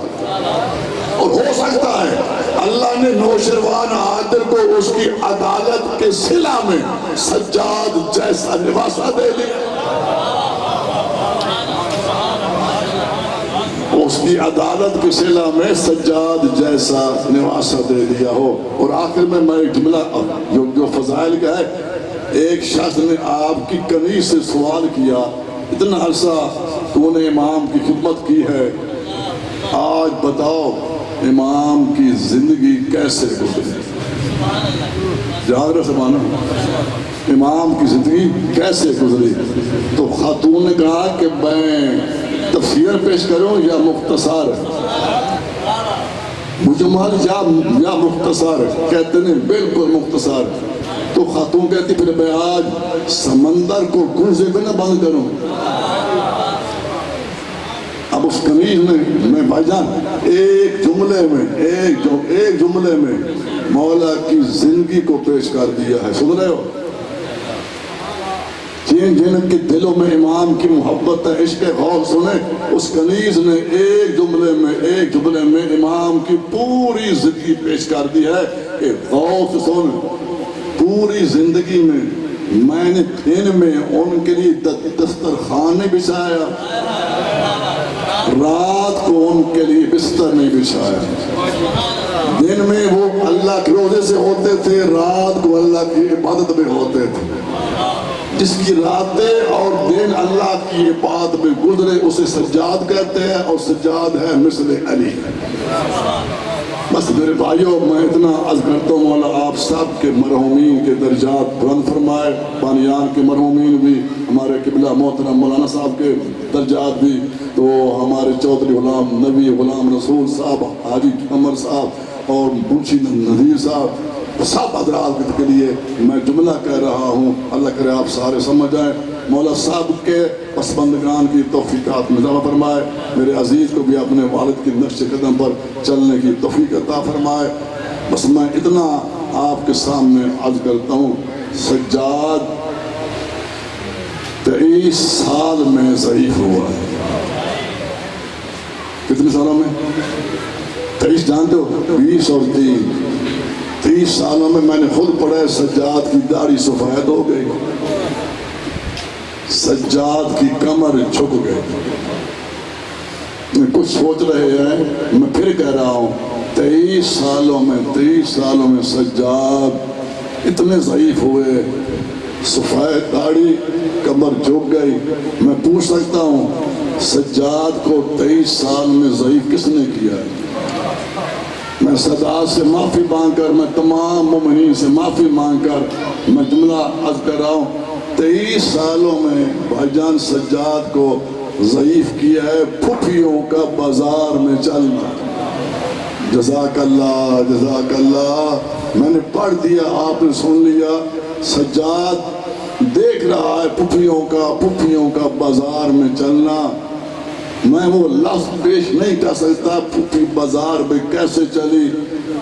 اور ہو سکتا ہے اللہ نے نوشیروان عادل کو اس کی عدالت کے صلہ میں سجاد جیسا نواسہ دے دیا. اس کی عدالت کے صلہ میں سجاد جیسا نواسہ دے دیا ہو. اور آخر میں ایک جملہ جو فضائل کا ہے، ایک شخص نے آپ کی کنیز سے سوال کیا، اتنا عرصہ تو نے امام کی خدمت کی ہے، آج بتاؤ امام کی زندگی کیسے گزری؟ جاگ رہا سمانا، امام کی زندگی کیسے گزری؟ تو خاتون نے کہا کہ میں تفسیر پیش کروں یا مختصر؟ مجمل یا مختصر؟ کہتے ہیں بالکل مختصر. تو خاتون کہتی پھر میں آج سمندر کو گرزے میں نہ بند کروں. اب اس قمیض میں بھائی جان ایک جملے میں مولا کی زندگی کو پیش کر دیا ہے. سن رہے ہو؟ جن کے دلوں میں امام کی محبت ہے، عشق غوث سنیں، اس کنیز نے ایک جملے میں امام کی پوری زندگی پیش کر دی ہے کہ غوث سن، پوری زندگی میں نے دن میں ان کے لیے دسترخوان نہیں بچھایا، رات کو ان کے لیے بستر نہیں بچھایا. دن میں وہ اللہ کے روزے سے ہوتے تھے، رات کو اللہ کی عبادت میں ہوتے تھے. جس کی راتیں اور دن اللہ کی عبادت میں گزرے اسے سجاد کہتے ہیں، اور سجاد ہے مثل علی. بس میرے بھائیوں میں اتنا عرض کرتا ہوں، مولا آپ سب کے مرحومین کے درجات بلند فرمائے، بانیان کے مرحومین بھی، ہمارے قبلہ محترم مولانا صاحب کے درجات بھی، تو ہمارے چودھری غلام نبی غلام رسول صاحب، حاجی عمر صاحب اور منشی نذیر صاحب، سب حضرات کے لیے میں جملہ کہہ رہا ہوں، اللہ کرے آپ سارے سمجھ آئیں۔ مولا صاحب کے پسماندگان کی توفیقات میں اضافہ فرمائے، میرے عزیز کو بھی اپنے والد کی نقش قدم پر چلنے کی توفیق عطا فرمائے۔ بس میں اتنا آپ کے سامنے عرض کرتا ہوں، سجاد 23 سال میں ضعیف ہوا ہے۔ کتنے سالوں میں؟ 23 جانتے ہو؟ 20 اور 30 سالوں میں میں نے خود پڑھا ہے، سجاد کی داڑھی سفید ہو گئی، سجاد کی کمر جھک گئی۔ کچھ سوچ رہے ہیں، میں پھر کہہ رہا ہوں 23 سالوں میں سجاد اتنے ضعیف ہوئے، سفید داڑھی، کمر جھک گئی۔ میں پوچھ سکتا ہوں سجاد کو 23 سال میں ضعیف کس نے کیا ہے؟ میں سجاد سے معافی مانگ کر، میں تمام مومنین سے معافی مانگ کر میں جملہ عرض کر رہا ہوں، 23 سالوں میں بھائی جان سجاد کو ضعیف کیا ہے پھپھیوں کا بازار میں چلنا۔ جزاک اللہ، جزاک اللہ۔ میں نے پڑھ دیا، آپ نے سن لیا۔ سجاد دیکھ رہا ہے پھپھیوں کا بازار میں چلنا۔ میں وہ لفظ پیش نہیں کر سکتا، پھپھی بازار میں کیسے چلی۔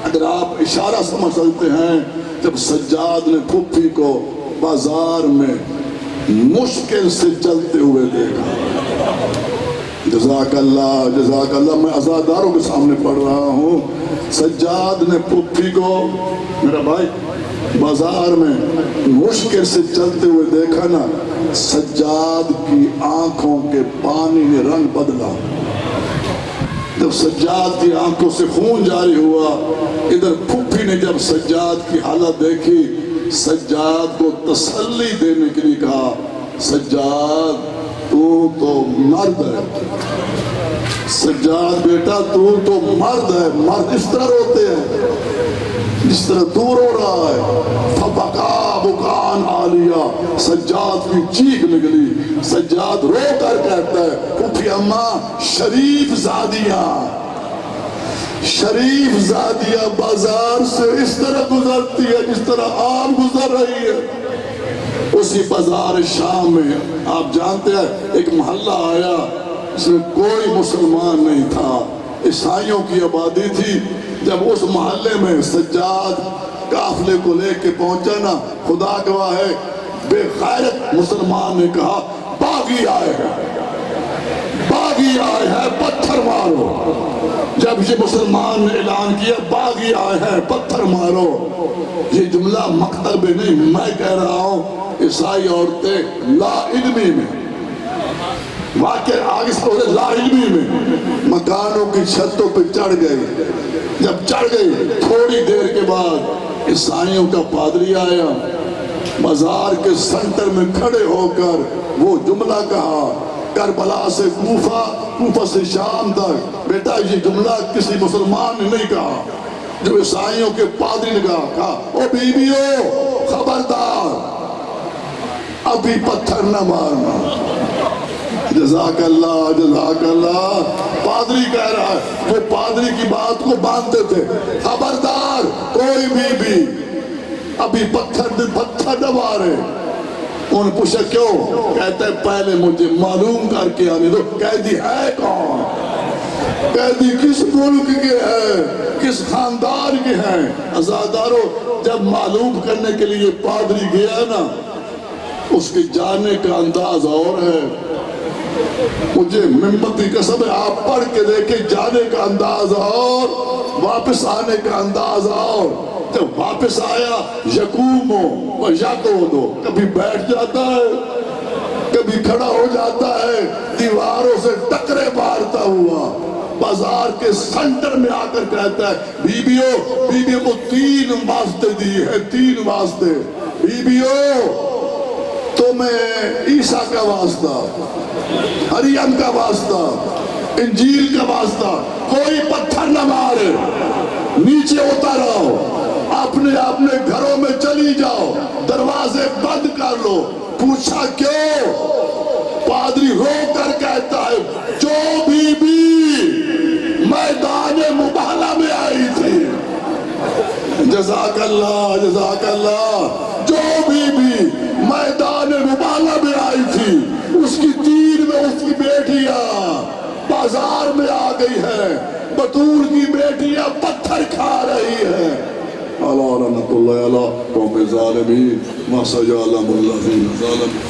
اگر آپ اشارہ سمجھ سکتے ہیں، جب سجاد نے پھپھی کو بازار میں مشکل سے چلتے ہوئے دیکھا۔ جزاک اللہ، جزاک اللہ۔ میں عزاداروں کے سامنے پڑھ رہا ہوں، سجاد نے پھپھی کو میرا بھائی بازار میں مشکل سے چلتے ہوئے دیکھا نا، سجاد کی آنکھوں کے پانی نے رنگ بدلا۔ جب سجاد کی آنکھوں سے خون جاری ہوا، ادھر پھپھی نے جب سجاد کی حالت دیکھی، سجاد کو تسلی دینے کے لیے کہا، سجاد تو مرد ہے، سجاد بیٹا تو مرد ہے۔ مرد اس طرح روتے ہیں جس طرح تو رو رہا ہے۔ فبکا بکان عالیہ، سجاد کی چیخ نکلی۔ سجاد رو کر کہتا ہے، پھپھی اماں شریف زادیہ بازار سے اس طرح گزرتی ہے جس طرح آپ گزر رہی ہے۔ اسی بازار شام میں آپ جانتے ہیں ایک محلہ آیا، اس میں کوئی مسلمان نہیں تھا، عیسائیوں کی آبادی تھی۔ جب اس محلے میں سجاد قافلے کو لے کے پہنچا نا، خدا گواہ ہے بے غیرت مسلمان نے کہا، باغی آئے ہیں پتھر مارو۔ جب یہ مسلمان نے اعلان کیا باغی آئے ہیں پتھر مارو، یہ جملہ مکتب میں نہیں میں کہہ رہا ہوں، عیسائی عورتیں لا علمی میں، واقع آگے سے لا علمی میں مکانوں کی چھتوں پہ چڑھ گئی۔ جب چڑھ گئی تھوڑی دیر کے بعد عیسائیوں کا پادری آیا، بازار کے سنٹر میں کھڑے ہو کر وہ جملہ کہا، کربلا سے کوفہ سے شام تک۔ بیٹا یہ جملہ کسی مسلمان نے نہیں کہا، جو عیسائیوں کے پادری نے کہا، او بیویو خبردار، ابھی پتھر نہ مارنا۔ جزاک اللہ، جزاک اللہ۔ پادری کہہ رہا ہے، وہ پادری کی بات کو مانتے تھے، خبردار کوئی بھی ابھی پتھر نہ مارے۔ انہوں نے پوچھا کیوں؟ کہتے ہیں پہلے مجھے معلوم کر کے آنے دو، قیدی ہے کون، قیدی کس ملک کے ہیں، کس خاندان کے ہیں۔ عزاداروں جب معلوم کرنے کے لیے پادری گیا نا، اس کے جانے کا انداز اور ہے۔ مجھے منت کی قسم ہے، آپ پڑھ کے دیکھیں، جانے کا انداز اور واپس آنے کا انداز اور۔ جب واپس آیا یقومو و یقودو، کبھی بیٹھ جاتا ہے کبھی کھڑا ہو جاتا ہے، دیواروں سے ٹکرے مارتا ہوا بازار کے سنٹر میں آ کر کہتا ہے، بیبیوں کو 3 واسطے دیے ہیں، 3 واسطے۔ بیبیوں تمہیں عیسیٰ کا واسطہ، مریم کا واسطہ، انجیل کا واسطہ، کوئی پتھر نہ مارے، نیچے اترو، اپنے گھروں میں چلی جاؤ، دروازے بند کر لو۔ پوچھا کیوں؟ پادری رو کر کہتا ہے، جو بی بی میدان مباہلہ میں آئی تھی۔ جزاک اللہ جزاک اللہ. جو بھی میدان مبالہ میں آئی تھی اس کی تیر میں اس کی بیٹیاں بازار میں آ گئی ہیں. بطول کی بیٹیاں پتھر کھا رہی ہیں. اللہ رحمت اللہ علیہ قوم ظالمین ما سجعلهم الذین ظلموا